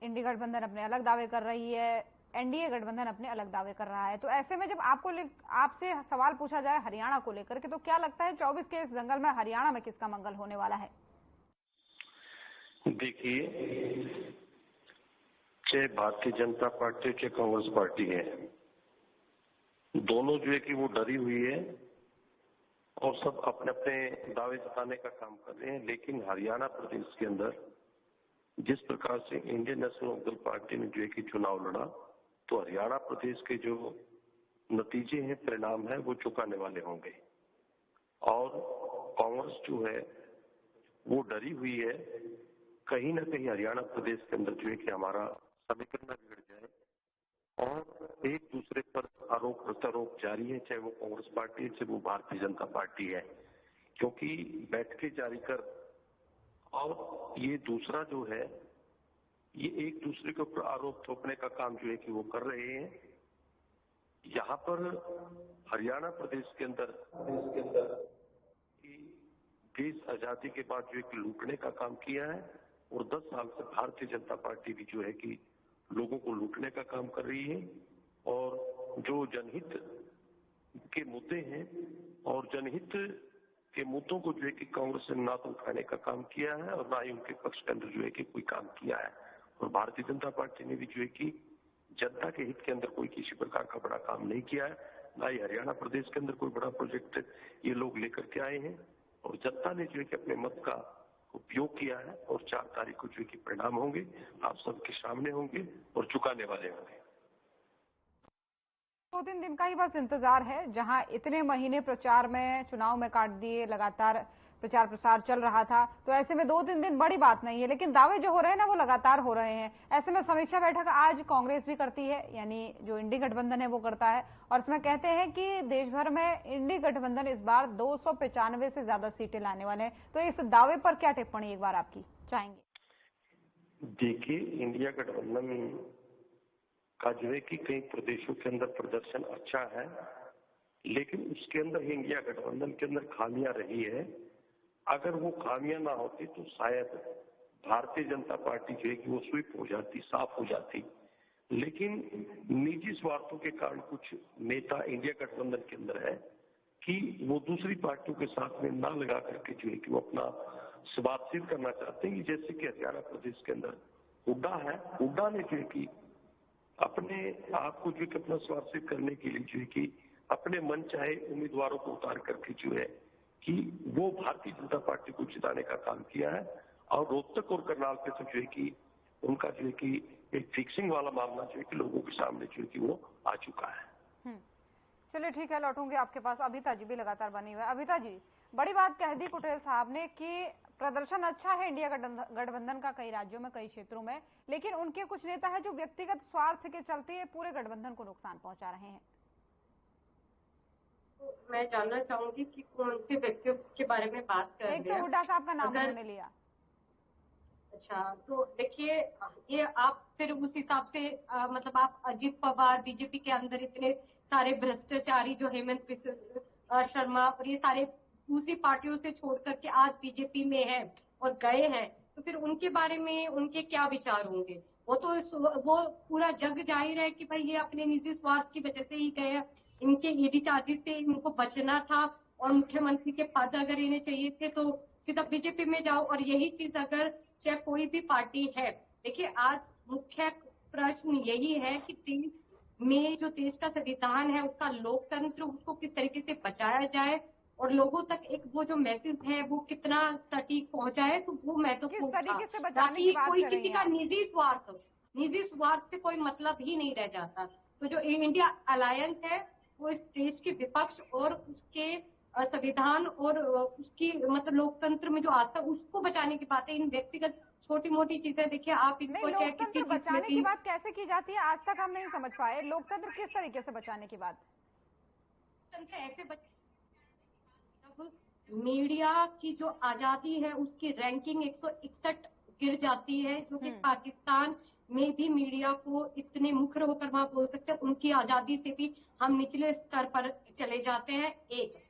इंडी गठबंधन अपने अलग दावे कर रही है, एनडीए गठबंधन अपने अलग दावे कर रहा है। तो ऐसे में जब आपसे सवाल पूछा जाए हरियाणा को लेकर के, तो क्या लगता है 24 के इस दंगल में हरियाणा में किसका मंगल होने वाला है? देखिए, चाहे भारतीय जनता पार्टी चाहे कांग्रेस पार्टी है, दोनों जो है कि वो डरी हुई है और सब अपने अपने दावे जताने का काम कर रहे हैं। लेकिन हरियाणा प्रदेश के अंदर जिस प्रकार से इंडियन नेशनल लोकदल पार्टी ने जो है कि चुनाव लड़ा, तो हरियाणा प्रदेश के जो नतीजे हैं, परिणाम है, वो चुकाने वाले होंगे। और कांग्रेस जो है वो डरी हुई है, कहीं ना कहीं हरियाणा प्रदेश के अंदर जो है कि हमारा समीकरण न बिगड़ जाए, और एक दूसरे पर आरोप प्रत्यारोप जारी है, चाहे वो कांग्रेस पार्टी है चाहे वो भारतीय जनता पार्टी है, क्योंकि बैठकें जारी कर और ये दूसरा जो है ये एक दूसरे के ऊपर आरोप थोपने का काम जो है कि वो कर रहे हैं। यहाँ पर हरियाणा प्रदेश के अंदर देश आजादी के बाद जो है कि लूटने का काम किया है, और 10 साल से भारतीय जनता पार्टी भी जो है कि लोगों को लूटने का काम कर रही है। और जो जनहित के मुद्दे हैं और जनहित के मुद्दों को जो है कि कांग्रेस ने ना तो उठाने का काम किया है और ना ही उनके पक्ष के अंदर जो है कि कोई काम किया है। और भारतीय जनता पार्टी ने भी जो है कि जनता के हित के अंदर कोई किसी प्रकार का बड़ा काम नहीं किया है, ना ही हरियाणा प्रदेश के अंदर कोई बड़ा प्रोजेक्ट ये लोग लेकर के आए हैं। और जनता ने जो है कि अपने मत का उपयोग किया है, और 4 तारीख को जो है कि परिणाम होंगे, आप सबके सामने होंगे और चुकाने वाले होंगे। 2-3 दिन का ही बस इंतजार है, जहां इतने महीने प्रचार में, चुनाव में काट दिए, लगातार प्रचार प्रसार चल रहा था। तो ऐसे में 2-3 दिन बड़ी बात नहीं है, लेकिन दावे जो हो रहे हैं ना वो लगातार हो रहे हैं। ऐसे में समीक्षा बैठक आज कांग्रेस भी करती है, यानी जो इंडी गठबंधन है वो करता है, और इसमें कहते हैं कि देश भर में इंडी गठबंधन इस बार 295 से ज्यादा सीटें लाने वाले हैं। तो इस दावे पर क्या टिप्पणी एक बार आपकी चाहेंगे? देखिए, इंडिया गठबंधन का जो है कि कई प्रदेशों के अंदर प्रदर्शन अच्छा है, लेकिन उसके अंदर ही इंडिया गठबंधन के अंदर खामियां रही है। अगर वो खामियां ना होती तो शायद भारतीय जनता पार्टी जो है कि वो स्वीप हो जाती, साफ हो जाती। लेकिन निजी स्वार्थों के कारण कुछ नेता इंडिया गठबंधन के अंदर है कि वो दूसरी पार्टियों के साथ में ना लगा करके जो है कि वो अपना स्वार्थ सिद्ध करना चाहते हैं। जैसे कि हरियाणा प्रदेश के अंदर हुड्डा है, हुड्डा ने जो है कि अपने आप को जो है कि अपना स्वार्थ सिद्ध करने के लिए जो है कि अपने मन चाहे उम्मीदवारों को उतार करके जो है कि वो भारतीय जनता पार्टी को जिताने का काम किया है। और रोहतक और करनाल पे तो जो है कि उनका जो है कि एक फिक्सिंग वाला मामला जो है कि लोगों के सामने जो है कि वो आ चुका है। चलिए ठीक है, लौटूंगी आपके पास। अभिता जी भी लगातार बनी हुई है। अभिता जी, बड़ी बात कह दी कुटेल साहब ने कि प्रदर्शन अच्छा है इंडिया गठबंधन का कई राज्यों में, कई क्षेत्रों में, लेकिन उनके कुछ नेता है जो व्यक्तिगत स्वार्थ के चलते पूरे गठबंधन को नुकसान पहुंचा रहे हैं। मैं जानना चाहूंगी कि कौन से व्यक्तियों के बारे में बात कर रहे हैं? एक तो हुड्डा साहब का नाम उन्होंने लिया। अच्छा, तो देखिए, ये आप फिर उस हिसाब से मतलब आप अजीत पवार, बीजेपी के अंदर इतने सारे भ्रष्टाचारी जो हेमंत शर्मा और ये सारे दूसरी पार्टियों से छोड़ करके आज बीजेपी में है और गए हैं, तो फिर उनके बारे में उनके क्या विचार होंगे? वो पूरा जग जाहिर है कि भाई ये अपने निजी स्वार्थ की वजह से ही गए हैं। इनके ईडी चार्जेस से इनको बचना था, और मुख्यमंत्री के पद अगर इन्हें चाहिए थे तो सीधा बीजेपी में जाओ। और यही चीज अगर चाहे कोई भी पार्टी है, देखिए आज मुख्य प्रश्न यही है कि देश में जो देश का संविधान है, उसका लोकतंत्र, उसको किस तरीके से बचाया जाए और लोगों तक एक वो जो मैसेज है वो कितना सटीक पहुंचाए, तो वो महत्वपूर्ण था। ताकि कोई किसी का निजी स्वार्थ से कोई मतलब ही नहीं रह जाता। तो जो इंडिया अलायंस है वो इस देश के विपक्ष और उसके संविधान और उसकी मतलब लोकतंत्र में जो आस्था, उसको बचाने की बात है। इन व्यक्तिगत छोटी मोटी चीजें देखिए आप इनको चाहे किसी बचाने की बात कैसे की जाती है, आज तक हम नहीं समझ पाए। लोकतंत्र किस तरीके से बचाने की बात? लोकतंत्र ऐसे मीडिया की जो आजादी है उसकी रैंकिंग 161 गिर जाती है, जो कि पाकिस्तान में भी मीडिया को इतने मुखर होकर वहां बोल सकते हैं, उनकी आजादी से भी हम निचले स्तर पर चले जाते हैं। एक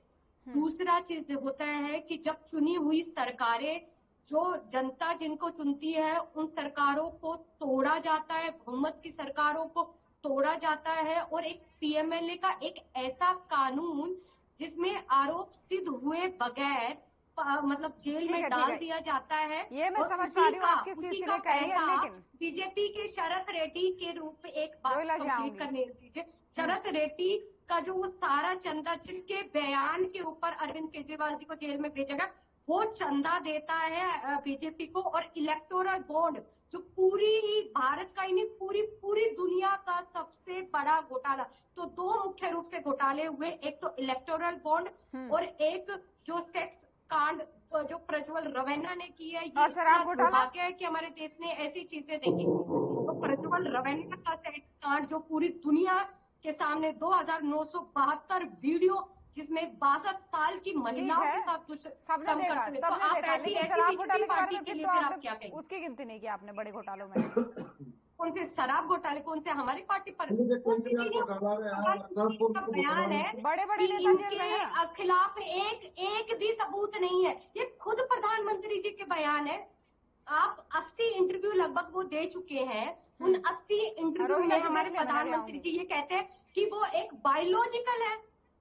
दूसरा चीज होता है कि जब चुनी हुई सरकारें जो जनता जिनको चुनती है उन सरकारों को तोड़ा जाता है, बहुमत की सरकारों को तोड़ा जाता है, और एक पीएमएलए का एक ऐसा कानून जिसमें आरोप सिद्ध हुए बगैर मतलब जेल में डाल दिया जाता है। ये मैं समझ पा रही हूँ, आप किस चीज के लिए कह रही हैं, लेकिन बीजेपी के शरद रेड्डी के रूप में एक बात कंप्लीट करने दीजिए। शरद रेड्डी का जो वो सारा चंदा जिसके बयान के ऊपर अरविंद केजरीवाल जी को जेल में भेजा गया, वो चंदा देता है बीजेपी को, और इलेक्टोरल बॉन्ड जो पूरी ही भारत का ही नहीं पूरी दुनिया का सबसे बड़ा घोटाला। तो दो मुख्य रूप से घोटाले हुए, एक तो इलेक्टोरल बॉन्ड और एक जो सेक्स कांड जो प्रज्वल रवैना ने की है। ये शराब घोटाला है कि हमारे देश ने ऐसी चीजें देखी। तो प्रज्वल रवैना का सेक्स कांड जो पूरी दुनिया के सामने 2972 वीडियो, जिसमें 62 साल की महिलाओं के साथ सबने देखा, तो आप ऐसी शराब घोटाले के बारे में के लिए तो फिर आप क्या कहेंगे? उसकी गिनती नहीं की आपने बड़े घोटालों में। कौन से शराब घोटाले, कौन से हमारी पार्टी पर बयान है, बड़े बड़े इनके खिलाफ एक भी सबूत नहीं है। ये खुद प्रधानमंत्री जी के बयान है। आप 80 इंटरव्यू लगभग वो दे चुके हैं। उन 80 इंटरव्यू में हमारे प्रधानमंत्री जी ये कहते हैं कि वो एक बायोलॉजिकल है,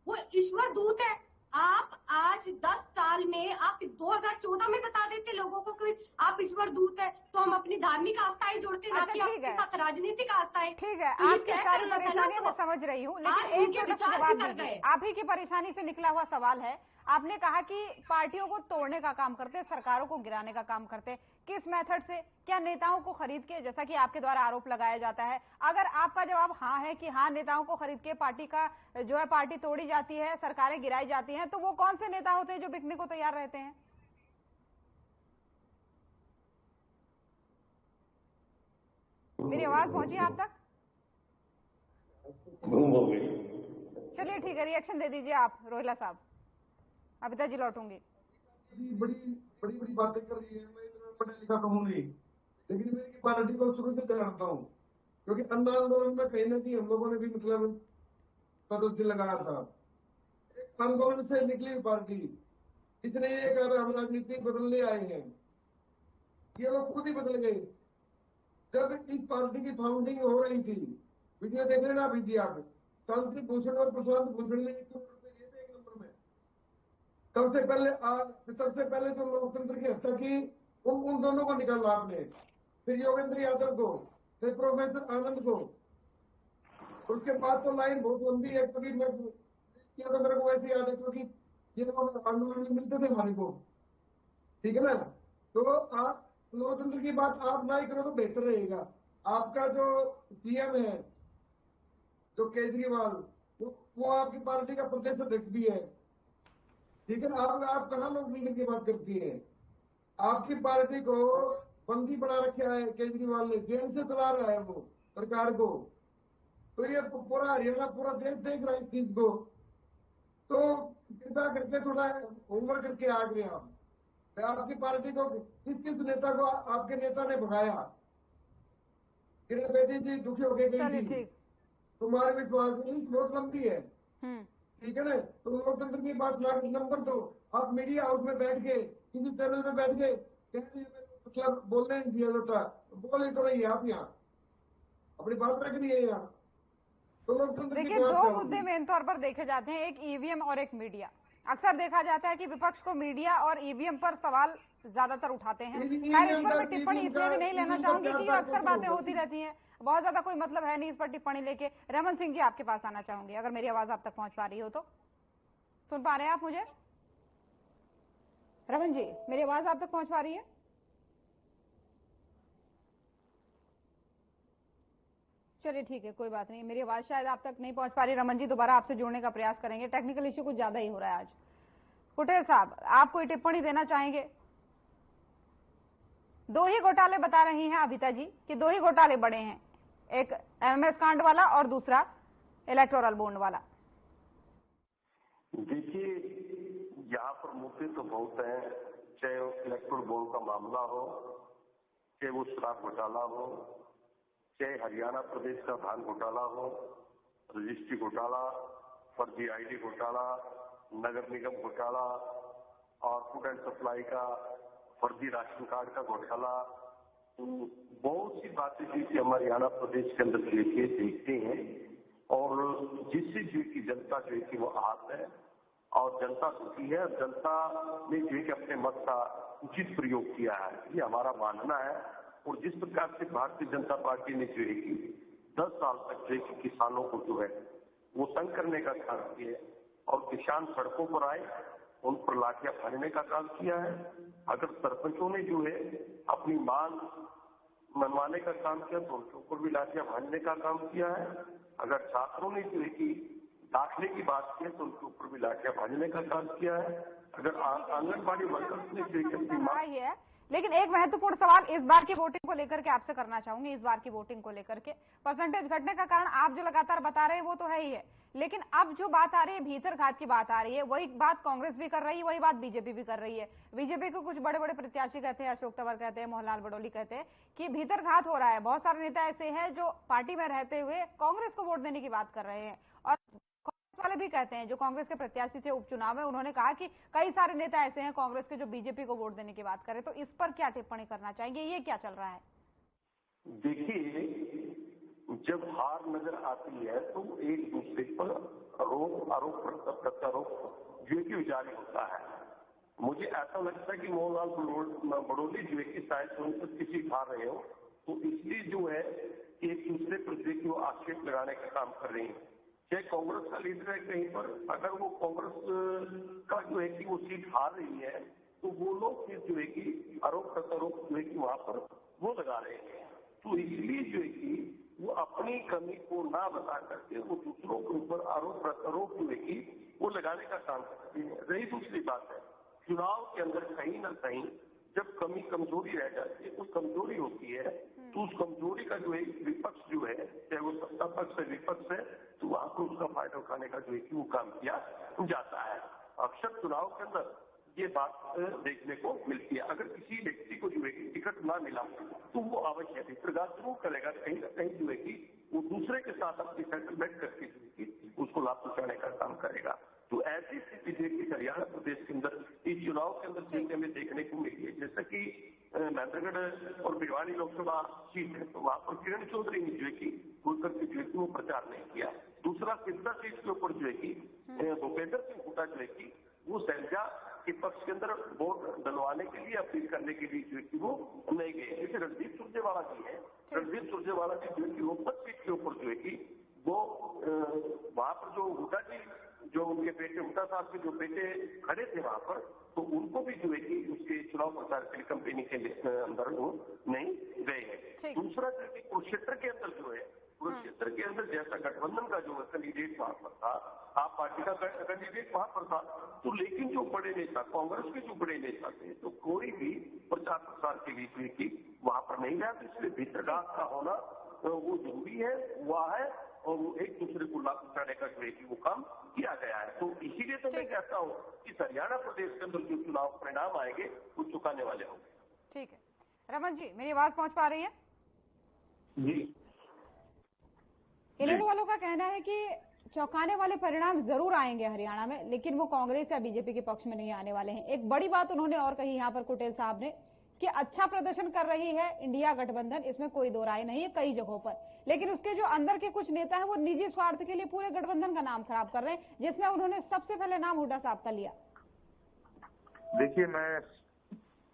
वो ईश्वर दूत है। आप आज 10 साल में, आप 2014 में बता देते लोगों को कि आप ईश्वर दूत है, तो हम अपनी धार्मिक आस्थाएं जोड़ते, ना कि आपके साथ राजनीतिक आस्थाएं। ठीक है, आपकी सारी परेशानियां मैं समझ रही हूँ, लेकिन एक छोटा सा जवाब दीजिए। आप ही की परेशानी से निकला हुआ सवाल है। आपने कहा कि पार्टियों को तोड़ने का काम करते, सरकारों को गिराने का काम करते, किस मेथड से? क्या नेताओं को खरीद के, जैसा कि आपके द्वारा आरोप लगाया जाता है? अगर आपका जवाब हाँ है कि हाँ, नेताओं को खरीद के पार्टी का जो है पार्टी तोड़ी जाती है, सरकारें गिराई जाती हैं, तो वो कौन से नेता होते हैं जो बिकने को तैयार रहते हैं? मेरी आवाज पहुंची आप तक? चलिए ठीक है, रिएक्शन दे दीजिए आप रोहिला साहब, अबिता जी लौटूंगी। बड़ी बातें कर रही है। मैं इतना पढ़ा लिखा तो हूँ नहीं, लेकिन मेरी पार्टी को शुरू से जानता हूँ, क्योंकि अन्ना आंदोलन में कहीं ना कहीं हम लोगों ने भी मतलब सदस्य लगाया था। एक आंदोलन से निकली पार्टी, इसने ये कहा हम राजनीति बदलने आए हैं, ये लोग खुद ही बदल गए। जब इस पार्टी की फाउंडिंग हो रही थी, वीडियो देख लेना भी आप, शांति भूषण और प्रशांत भूषण ने 1 करोड़ रुपए दिए थे 1 नंबर में। सबसे पहले जो लोकतंत्र की हत्या की, उन दोनों को निकाला आपने, फिर योगेंद्र यादव को, फिर प्रोफेसर आनंद को। उसके बाद तो लाइन बहुत लंबी है, कभी मैं किया तो मेरे को वैसे याद है, क्योंकि ये लोग आंदोलन में मिलते थे हमारे को, ठीक है ना। तो आप लोकतंत्र की बात आप ना ही करो तो बेहतर रहेगा। आपका जो सीएम है, जो केजरीवाल, वो आपकी पार्टी का प्रदेश अध्यक्ष भी है, ठीक है ना। आप कहाँ लोकतंत्र की बात करती है? आपकी पार्टी को बंदी बना रखा है केजरीवाल ने, जेल से चला रहा है वो सरकार को। तो ये पूरा हरियाणा, पूरा देश देख रहा है इस चीज को। तो कृपया करके थोड़ा होमवर्क करके आ गए आप। आपकी पार्टी को किस नेता को आपके नेता ने भगाया? किरण बेदी जी दुखी होके गई थी, तुम्हारे विश्वास बहुत लंबी है, ठीक है ना। तो लोकतंत्र की बात नंबर 2, आप मीडिया हाउस में बैठ के, किसी चैनल में बैठ के मतलब बोलने नहीं दिया जाता, बोले तो रही है आप, यहाँ अपनी बात रख रही है यहाँ। तो लोकतंत्र देखिए, 2 मुद्दे मेन तौर पर देखे जाते हैं, एक ईवीएम और एक मीडिया। अक्सर देखा जाता है कि विपक्ष को मीडिया और ईवीएम पर सवाल ज्यादातर उठाते हैं। खैर, इस पर मैं टिप्पणी इसलिए भी नहीं लेना चाहूंगी कि अक्सर बातें होती रहती हैं, बहुत ज्यादा कोई मतलब है नहीं इस पर टिप्पणी लेके। रमन सिंह जी, आपके पास आना चाहूंगी, अगर मेरी आवाज आप तक पहुंच पा रही हो तो। सुन पा रहे हैं आप मुझे? रमन जी, मेरी आवाज आप तक पहुंच पा रही है? चलिए ठीक है, कोई बात नहीं, मेरी आवाज शायद आप तक नहीं पहुंच पा रही। रमन जी, दोबारा आपसे जुड़ने का प्रयास करेंगे, टेक्निकल इश्यू कुछ ज्यादा ही हो रहा है आज। कुटेल साहब, आप कोई टिप्पणी देना चाहेंगे? 2 ही घोटाले बता रही हैं अबिता जी कि 2 ही घोटाले बड़े हैं, एक एमएमएस कांड वाला और दूसरा इलेक्टोरल बॉन्ड वाला। देखिए, यहाँ पर मुद्दे तो बहुत हैं, चाहे इलेक्टोरल बॉन्ड का मामला हो, चाहे वो शराब घोटाला हो, चाहे हरियाणा प्रदेश का धान घोटाला हो, रजिस्ट्री घोटाला, फर्जी आईडी घोटाला, नगर निगम घोटाला और फूड एंड सप्लाई का फर्जी राशन कार्ड का घोटाला, बहुत सी बातें जिसे हमारे हरियाणा प्रदेश के अंदर देखते हैं और जिससे जो की जनता जो है कि वो आहत है और जनता दुखी है। जनता ने जो है कि अपने मत का उचित प्रयोग किया है, ये हमारा मानना है। और जिस प्रकार से भारतीय जनता पार्टी ने जो है कि 10 साल तक जो है कि किसानों को जो है वो तंग करने का काम किया और किसान सड़कों पर आए, उन पर लाठियां भरने का काम किया है। अगर सरपंचों ने जो है अपनी मांग मनवाने का काम किया तो उनके ऊपर भी लाठियां भरने का काम किया है। अगर छात्रों ने जो है कि दाखिले की बात की है तो उनके ऊपर भी लाठियां भरने का काम किया है। अगर आंगनबाड़ी वर्कर्स ने जो है कि लेकिन एक महत्वपूर्ण सवाल इस बार की वोटिंग को लेकर के आपसे करना चाहूंगी। इस बार की वोटिंग को लेकर के परसेंटेज घटने का कारण आप जो लगातार बता रहे हैं वो तो है ही है, लेकिन अब जो बात आ रही है भीतर घात की बात आ रही है, वही बात कांग्रेस भी कर रही है, वही बात बीजेपी भी कर रही है। बीजेपी को कुछ बड़े बड़े प्रत्याशी कहते हैं, अशोक तंवर कहते हैं, मोहनलाल बडोली कहते हैं कि भीतर घात हो रहा है। बहुत सारे नेता ऐसे हैं जो पार्टी में रहते हुए कांग्रेस को वोट देने की बात कर रहे हैं और वाले भी कहते हैं, जो कांग्रेस के प्रत्याशी थे उपचुनाव में, उन्होंने कहा कि कई सारे नेता ऐसे हैं कांग्रेस के जो बीजेपी को वोट देने की बात करें। तो इस पर क्या टिप्पणी करना चाहेंगे, ये क्या चल रहा है? देखिए, जब हार नजर आती है तो एक दूसरे पर आरोप प्रत्यारोप जो कि जारी होता है। मुझे ऐसा लगता है कि मोहनलाल बडोली जो है कि शायद संसद की सीट हार रहे हो तो इसलिए जो है एक दूसरे पर जो कि वो आक्षेप लगाने का काम कर रही है। चाहे कांग्रेस का लीडर है कहीं पर, अगर वो कांग्रेस का जो है कि वो सीट हार रही है तो वो लोग फिर जो है कि आरोप प्रत्यारोप जो है कि वहां पर वो लगा रहे हैं। तो इसलिए जो है कि वो अपनी कमी को ना बता करके वो दूसरों के ऊपर आरोप प्रत्यारोप जो है कि वो लगाने का काम करते हैं। रही दूसरी बात है, चुनाव के अंदर कहीं ना कहीं जब कमी कमजोरी रह जाती है, कोई कमजोरी होती है तो उस कमजोरी का जो है विपक्ष जो है, चाहे वो सत्ता पक्ष है विपक्ष है, तो वहां पर उसका फायदा उठाने का जो है कि वो काम किया जाता है। अक्सर चुनाव के अंदर ये बात देखने को मिलती है। अगर किसी व्यक्ति को जो है कि टिकट ना मिला तो वो अवश्य विप्रघात जरूर करेगा, कहीं ना कहीं जो है कि वो दूसरे के साथ अपनी सेटलमेंट करके जो है कि उसको लाभ पहुंचाने का काम करेगा। तो ऐसी स्थिति जो कि हरियाणा प्रदेश के अंदर इस चुनाव के अंदर जो हमें देखने को मिली है, जैसा कि महेंद्रगढ़ और भिवानी लोकसभा सीट है तो वहां पर किरण चौधरी ने जो है कि खुलकर के जो है कि वो प्रचार नहीं किया। दूसरा सिरसा सीट के ऊपर जो है कि भूपेंद्र सिंह हुड्डा जो है कि वो सैलजा के पक्ष के अंदर वोट डलवाने के लिए अपील करने के लिए जो है कि वो नहीं गए। जैसे रणदीप सुरजेवाला जी है, रणदीप सुरजेवाला जी जो है कि रोहतक सीट के ऊपर जो है कि वो वहां पर जो हुड्डा जी जो उनके बेटे हुड्डा साहब के जो बेटे खड़े थे वहां पर, तो उनको भी जो है कि उसके चुनाव प्रचार के लिए कंपनी के अंदर वो नहीं गए हैं। दूसरा जो है कुरुक्षेत्र के अंदर जो है, कुरुक्षेत्र के अंदर जैसा गठबंधन का जो कैंडिडेट वहां पर था, आप पार्टी का कैंडिडेट वहां पर था, तो लेकिन जो बड़े नेता कांग्रेस के जो बड़े नेता थे तो कोई भी प्रचार प्रसार के लिए जो है कि वहां पर नहीं गया। तो इसलिए भीतरघात का होना वो जरूरी है, हुआ है और वो एक दूसरे को लाभ पहुंचाने का जो है कि वो काम किया गया है। तो इसीलिए तो मैं कहता हूँ कि हरियाणा प्रदेश के अंदर जो चुनाव परिणाम आएंगे वो चुकाने वाले होंगे। ठीक है रमन जी, मेरी आवाज पहुंच पा रही है? जी। इनेलो वालों का कहना है कि चौंकाने वाले परिणाम जरूर आएंगे हरियाणा में, लेकिन वो कांग्रेस या बीजेपी के पक्ष में नहीं आने वाले हैं। एक बड़ी बात उन्होंने और कही यहाँ पर कुटेल साहब ने कि अच्छा प्रदर्शन कर रही है इंडिया गठबंधन, इसमें कोई दो राय नहीं है कई जगहों पर, लेकिन उसके जो अंदर के कुछ नेता हैं वो निजी स्वार्थ के लिए पूरे गठबंधन का नाम खराब कर रहे हैं, जिसमें उन्होंने सबसे पहले नाम हुड्डा साहब का लिया। देखिए, मैं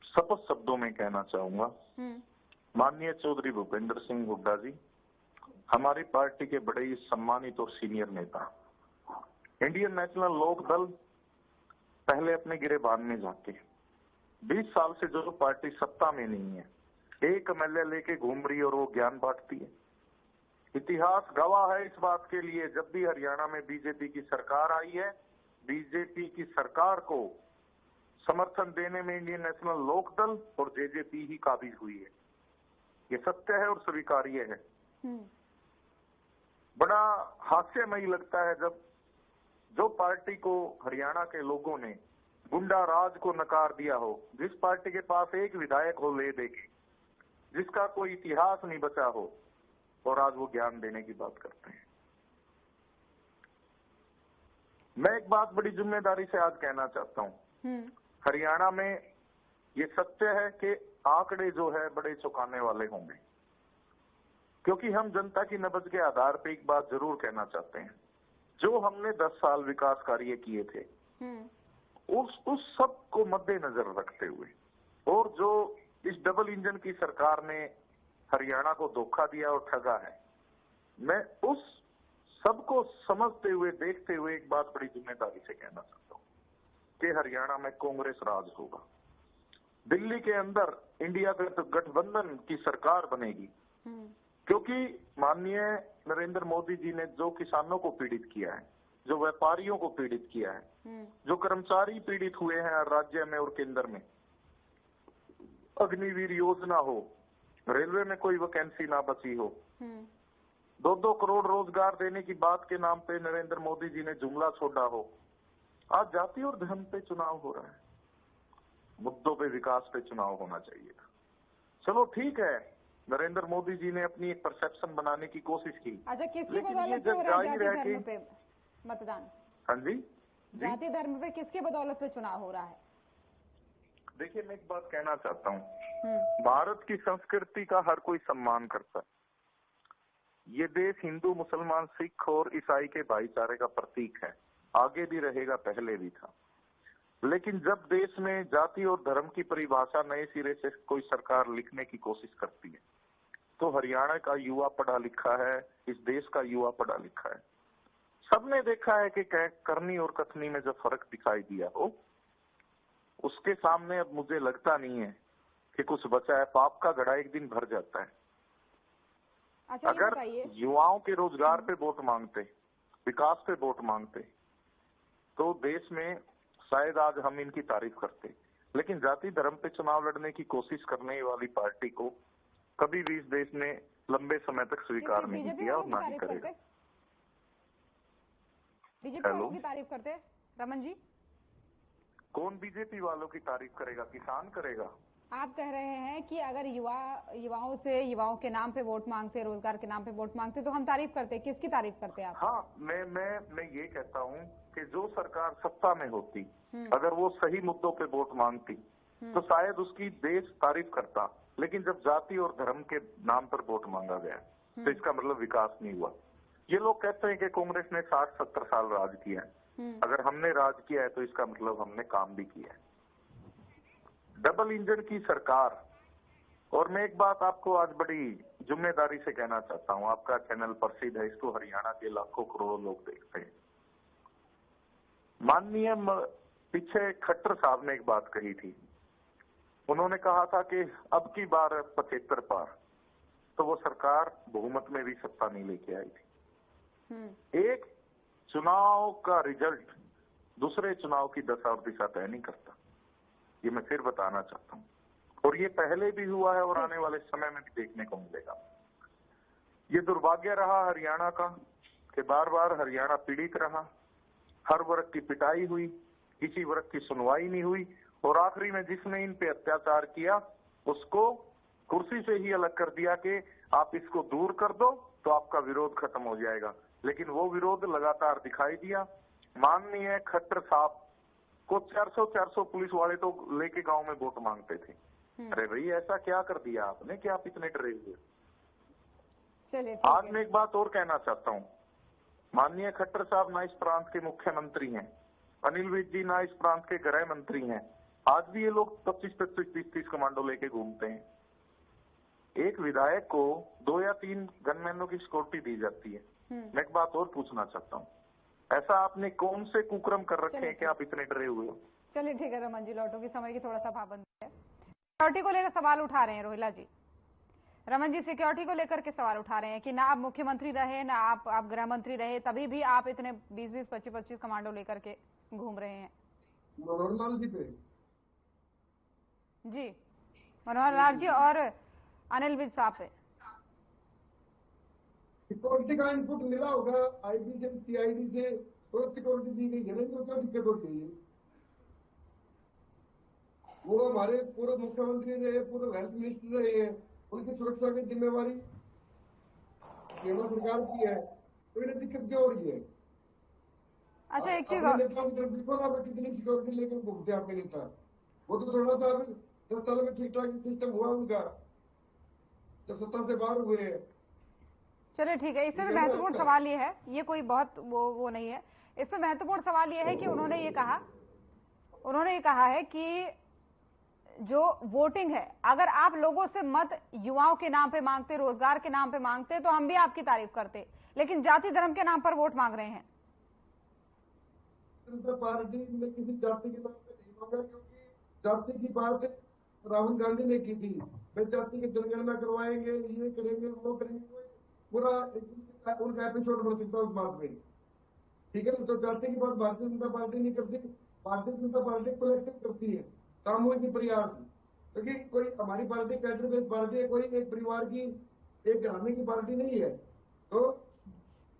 स्पष्ट शब्दों में कहना चाहूंगा, माननीय चौधरी भूपेंद्र सिंह हुड्डा जी हमारी पार्टी के बड़े ही सम्मानित और सीनियर नेता, इंडियन नेशनल लोक दल पहले अपने गिरेबान में झांके। 20 साल से जो पार्टी सत्ता में नहीं है, एक एमएलए लेके घूम रही और वो ज्ञान बांटती है। इतिहास गवाह है इस बात के लिए, जब भी हरियाणा में बीजेपी की सरकार आई है, बीजेपी की सरकार को समर्थन देने में इंडियन नेशनल लोक दल और जेजेपी ही काबिज हुई है। ये सत्य है और स्वीकार्य है। बड़ा हास्यमयी लगता है जब जो पार्टी को हरियाणा के लोगों ने गुंडा राज को नकार दिया हो, जिस पार्टी के पास एक विधायक हो ले देके, जिसका कोई इतिहास नहीं बचा हो, और आज वो ज्ञान देने की बात करते हैं। मैं एक बात बड़ी जिम्मेदारी से आज कहना चाहता हूं, हरियाणा में ये सत्य है कि आंकड़े जो है बड़े चौंकाने वाले होंगे, क्योंकि हम जनता की नब्ज के आधार पर एक बात जरूर कहना चाहते हैं, जो हमने 10 साल विकास कार्य किए थे उस सब को मद्देनजर रखते हुए, और जो इस डबल इंजन की सरकार ने हरियाणा को धोखा दिया और ठगा है, मैं उस सबको समझते हुए देखते हुए एक बात बड़ी जिम्मेदारी से कहना चाहता हूं कि हरियाणा में कांग्रेस राज होगा। दिल्ली के अंदर इंडिया गठबंधन की सरकार बनेगी, क्योंकि माननीय नरेंद्र मोदी जी ने जो किसानों को पीड़ित किया है, जो व्यापारियों को पीड़ित किया है, जो कर्मचारी पीड़ित हुए हैं राज्य में और केंद्र में, अग्निवीर योजना हो, रेलवे में कोई वैकेंसी ना बची हो, 2-2 करोड़ रोजगार देने की बात के नाम पे नरेंद्र मोदी जी ने जुमला छोड़ा हो, आज जाति और धर्म पे चुनाव हो रहा है। मुद्दों पे, विकास पे चुनाव होना चाहिए था। चलो ठीक है, नरेंद्र मोदी जी ने अपनी एक परसेप्शन बनाने की कोशिश की। अच्छा, किसकी बदौलत पे हो रहा है जाति धर्म पे मतदान? हाँ जी, जाति धर्म पे किसकी बदौलत पे चुनाव हो रहा है? देखिए, मैं एक बात कहना चाहता हूँ, भारत की संस्कृति का हर कोई सम्मान करता है। ये देश हिंदू, मुसलमान, सिख और ईसाई के भाईचारे का प्रतीक है, आगे भी रहेगा, पहले भी था। लेकिन जब देश में जाति और धर्म की परिभाषा नए सिरे से कोई सरकार लिखने की कोशिश करती है, तो हरियाणा का युवा पढ़ा लिखा है, इस देश का युवा पढ़ा लिखा है, सबने देखा है कि करनी और कथनी में जो फर्क दिखाई दिया हो, उसके सामने अब मुझे लगता नहीं है कि कुछ बचा है। पाप का घड़ा एक दिन भर जाता है। अच्छा, अगर युवाओं के रोजगार पे वोट मांगते, विकास पे वोट मांगते, तो देश में शायद आज हम इनकी तारीफ करते। लेकिन जाति धर्म पे चुनाव लड़ने की कोशिश करने वाली पार्टी को कभी भी इस देश ने लंबे समय तक स्वीकार नहीं किया और ना ही करेगा। बीजेपी वालों की तारीफ करते हैं रमन जी? कौन बीजेपी वालों की तारीफ करेगा? किसान करेगा। आप कह रहे हैं कि अगर युवाओं से, युवाओं के नाम पे वोट मांगते, रोजगार के नाम पे वोट मांगते, तो हम तारीफ करते। किसकी तारीफ करते आप? हाँ, मैं ये कहता हूँ कि जो सरकार सत्ता में होती, अगर वो सही मुद्दों पे वोट मांगती, तो शायद उसकी देश तारीफ करता। लेकिन जब जाति और धर्म के नाम पर वोट मांगा गया, तो इसका मतलब विकास नहीं हुआ। ये लोग कहते हैं कि कांग्रेस ने 60-70 साल राज किया है। अगर हमने राज किया है तो इसका मतलब हमने काम भी किया है। डबल इंजन की सरकार, और मैं एक बात आपको आज बड़ी जिम्मेदारी से कहना चाहता हूं, आपका चैनल प्रसिद्ध है, इसको हरियाणा के लाखों करोड़ों लोग देखते हैं। माननीय पीछे खट्टर साहब ने एक बात कही थी, उन्होंने कहा था कि अब की बार 75 पार, तो वो सरकार बहुमत में भी सत्ता नहीं लेके आई थी। एक चुनाव का रिजल्ट दूसरे चुनाव की दशा और दिशा तय नहीं करता, ये मैं फिर बताना चाहता हूं। और ये पहले भी हुआ है और आने वाले समय में भी देखने को मिलेगा। ये दुर्भाग्य रहा हरियाणा का कि बार बार हरियाणा पीड़ित रहा, हर वर्ग की पिटाई हुई, किसी वर्ग की सुनवाई नहीं हुई, और आखिरी में जिसने इन पे अत्याचार किया उसको कुर्सी से ही अलग कर दिया कि आप इसको दूर कर दो तो आपका विरोध खत्म हो जाएगा। लेकिन वो विरोध लगातार दिखाई दिया। माननीय खट्टर साहब को 400 पुलिस वाले तो लेके गांव में वोट मांगते थे। अरे भाई, ऐसा क्या कर दिया आपने कि आप इतने डरे हुए? आज मैं एक बात और कहना चाहता हूँ, माननीय खट्टर साहब ना इस प्रांत के मुख्यमंत्री हैं, अनिल विज जी ना इस प्रांत के गृह मंत्री हैं। आज भी ये लोग 25-25, 30-30 कमांडो लेके घूमते हैं। एक विधायक को 2 या 3 गनमैनों की सिक्योरिटी दी जाती है। मैं एक बात और पूछना चाहता हूँ, ऐसा आपने कौन से कुक्रम कर रखे हैं कि आप इतने डरे हुए हो? चलिए ठीक है रमन जी, लौटो की समय की थोड़ा सा पाबंदी है। सिक्योरिटी को लेकर सवाल उठा रहे हैं रोहिला जी। रमन जी सिक्योरिटी को लेकर के सवाल उठा रहे हैं कि ना आप मुख्यमंत्री रहे, ना आप गृह मंत्री रहे, तभी भी आप इतने 20-20, 25-25 कमांडो लेकर के घूम रहे हैं। मनोहर लाल जी पे जी, मनोहर लाल जी और अनिल विज साहब पे सिक्योरिटी का इनपुट मिला होगा आईबी से, सीआईडी से, तो सिक्योरिटी दी गई है। तो क्या दिक्कत होती है? वो हमारे पूर्व मुख्यमंत्री रहे, पूर्व हेल्थ मिनिस्टर रहे हैं, उनकी सुरक्षा की जिम्मेवारी केंद्र सरकार की है, तो इन्हें दिक्कत क्या हो रही है? अच्छा, एक चीज नेताओं की तरफ देखो ना, कितनी सिक्योरिटी लेकर घूमते हैं आपके नेता। वो तो थोड़ा सा 10 साल में ठीक ठाक सिस्टम हुआ उनका, जब सत्ता से बाहर हुए हैं। चलिए ठीक है, इसमें महत्वपूर्ण सवाल ये है, ये कोई बहुत वो नहीं है, इसमें महत्वपूर्ण सवाल ये है कि उन्होंने ये कहा है कि जो वोटिंग है, अगर आप लोगों से मत युवाओं के नाम पे मांगते, रोजगार के नाम पे मांगते, तो हम भी आपकी तारीफ करते, लेकिन जाति धर्म के नाम पर वोट मांग रहे हैं। जनता पार्टी ने किसी जाति के नाम पे नहीं मांगा, क्योंकि जाति की बात राहुल गांधी ने की थी, वे जाति की जनगणना करवाएंगे, ये करेंगे, वो करेंगे, पूरा उनका एपिसोड बन सकता है उस बात में, ठीक है ना। तो जाति की बात भारतीय जनता पार्टी नहीं करती, भारतीय जनता पार्टी कलेक्टिव करती है, सामूहिक प्रयास, क्योंकि कोई हमारी पार्टी कैडर बेस्ड पार्टी है, कोई एक परिवार की, एक घराने की पार्टी नहीं है। तो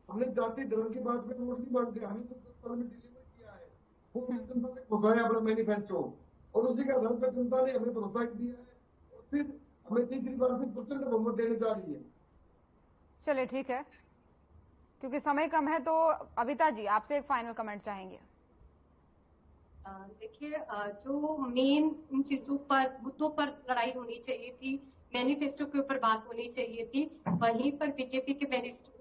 हमने जाति धर्म की बात में वोट नहीं मांगते, हमने तो 10 साल में डिलीवर किया है, वो जनता तक पहुंचाया अपना मैनिफेस्टो, और उसी के आधार पर जनता ने हमें भरोसा दिया है, और फिर हमें तीसरी बार फिर प्रचंड बहुमत देने जा रही है। चलिए ठीक है, क्योंकि समय कम है, तो अविता जी आपसे एक फाइनल कमेंट चाहेंगे। देखिए, जो मेन इन चीजों पर, मुद्दों पर लड़ाई होनी चाहिए थी, मैनिफेस्टो के ऊपर बात होनी चाहिए थी, वहीं पर बीजेपी के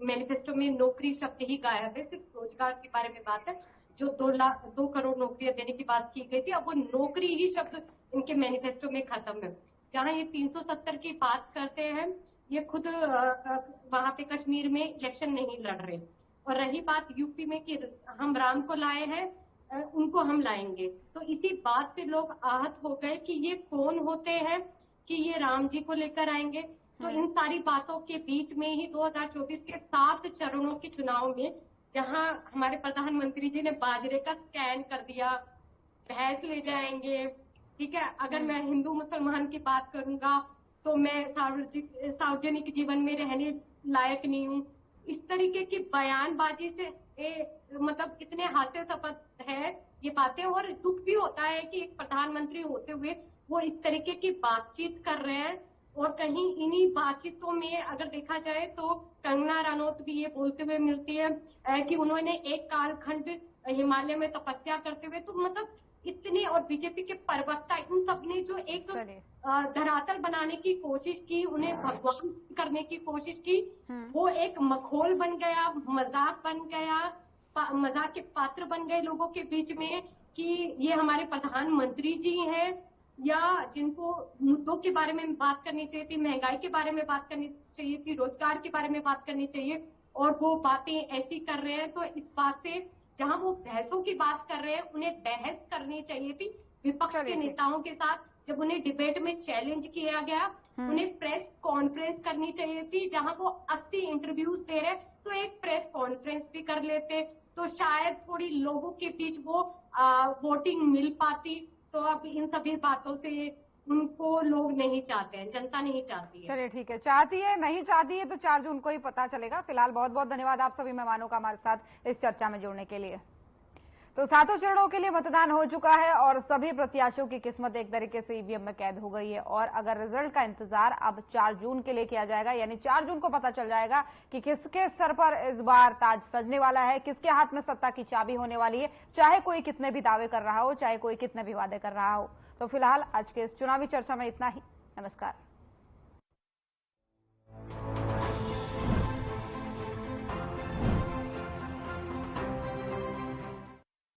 मैनिफेस्टो में नौकरी शब्द ही गायब है, सिर्फ रोजगार के बारे में बात है। जो 2 करोड़ नौकरियां देने की बात की गई थी, अब वो नौकरी ही शब्द इनके मैनिफेस्टो में खत्म है। जहां ये 370 की बात करते हैं, ये खुद वहां पे कश्मीर में इलेक्शन नहीं लड़ रहे। और रही बात यूपी में कि हम राम को लाए हैं, उनको हम लाएंगे, तो इसी बात से लोग आहत हो गए कि ये कौन होते हैं कि ये राम जी को लेकर आएंगे। तो इन सारी बातों के बीच में ही 2024 के 7 चरणों के चुनाव में, जहां हमारे प्रधानमंत्री जी ने बाजरे का स्कैन कर दिया, भैंस ले जाएंगे, ठीक है, अगर मैं हिंदू मुसलमान की बात करूंगा तो मैं सार्वजनिक जीवन में रहने लायक नहीं हूँ, इस तरीके की बयानबाजी से मतलब इतने हास्यास्पद है ये बातें। और दुख भी होता है कि एक प्रधानमंत्री होते हुए वो इस तरीके की बातचीत कर रहे हैं। और कहीं इन्हीं बातचीतों में अगर देखा जाए तो कंगना रनौत भी ये बोलते हुए मिलती है कि उन्होंने एक कालखंड हिमालय में तपस्या करते हुए, तो मतलब इतने, और बीजेपी के प्रवक्ता इन सब ने जो एक धरातल बनाने की कोशिश की, उन्हें भगवान करने की कोशिश की, वो एक मखौल बन गया, मजाक बन गया, मजाक के पात्र बन गए लोगों के बीच में कि ये हमारे प्रधानमंत्री जी हैं, या जिनको मुद्दों के बारे में बात करनी चाहिए थी, महंगाई के बारे में बात करनी चाहिए थी, रोजगार के बारे में बात करनी चाहिए, और वो बातें ऐसी कर रहे हैं। तो इस बात से, जहां वो बहसों की बात कर रहे हैं, उन्हें बहस करनी चाहिए थी विपक्ष के नेताओं के साथ। जब उन्हें डिबेट में चैलेंज किया गया, उन्हें प्रेस कॉन्फ्रेंस करनी चाहिए थी, जहां वो 80 इंटरव्यूज दे रहे, तो एक प्रेस कॉन्फ्रेंस भी कर लेते, तो शायद थोड़ी लोगों के बीच वो वोटिंग मिल पाती। तो अब इन सभी बातों से उनको लोग नहीं चाहते हैं, जनता नहीं चाहती है। चलिए ठीक है, चाहती है नहीं चाहती है तो 4 जून को ही पता चलेगा। फिलहाल बहुत बहुत धन्यवाद आप सभी मेहमानों का हमारे साथ इस चर्चा में जुड़ने के लिए। तो 7 चरणों के लिए मतदान हो चुका है और सभी प्रत्याशियों की किस्मत एक तरीके से ईवीएम में कैद हो गई है, और अगर रिजल्ट का इंतजार अब 4 जून के लिए किया जाएगा, यानी 4 जून को पता चल जाएगा कि किसके सर पर इस बार ताज सजने वाला है, किसके हाथ में सत्ता की चाबी होने वाली है, चाहे कोई कितने भी दावे कर रहा हो, चाहे कोई कितने भी वादे कर रहा हो। तो फिलहाल आज के इस चुनावी चर्चा में इतना ही। नमस्कार।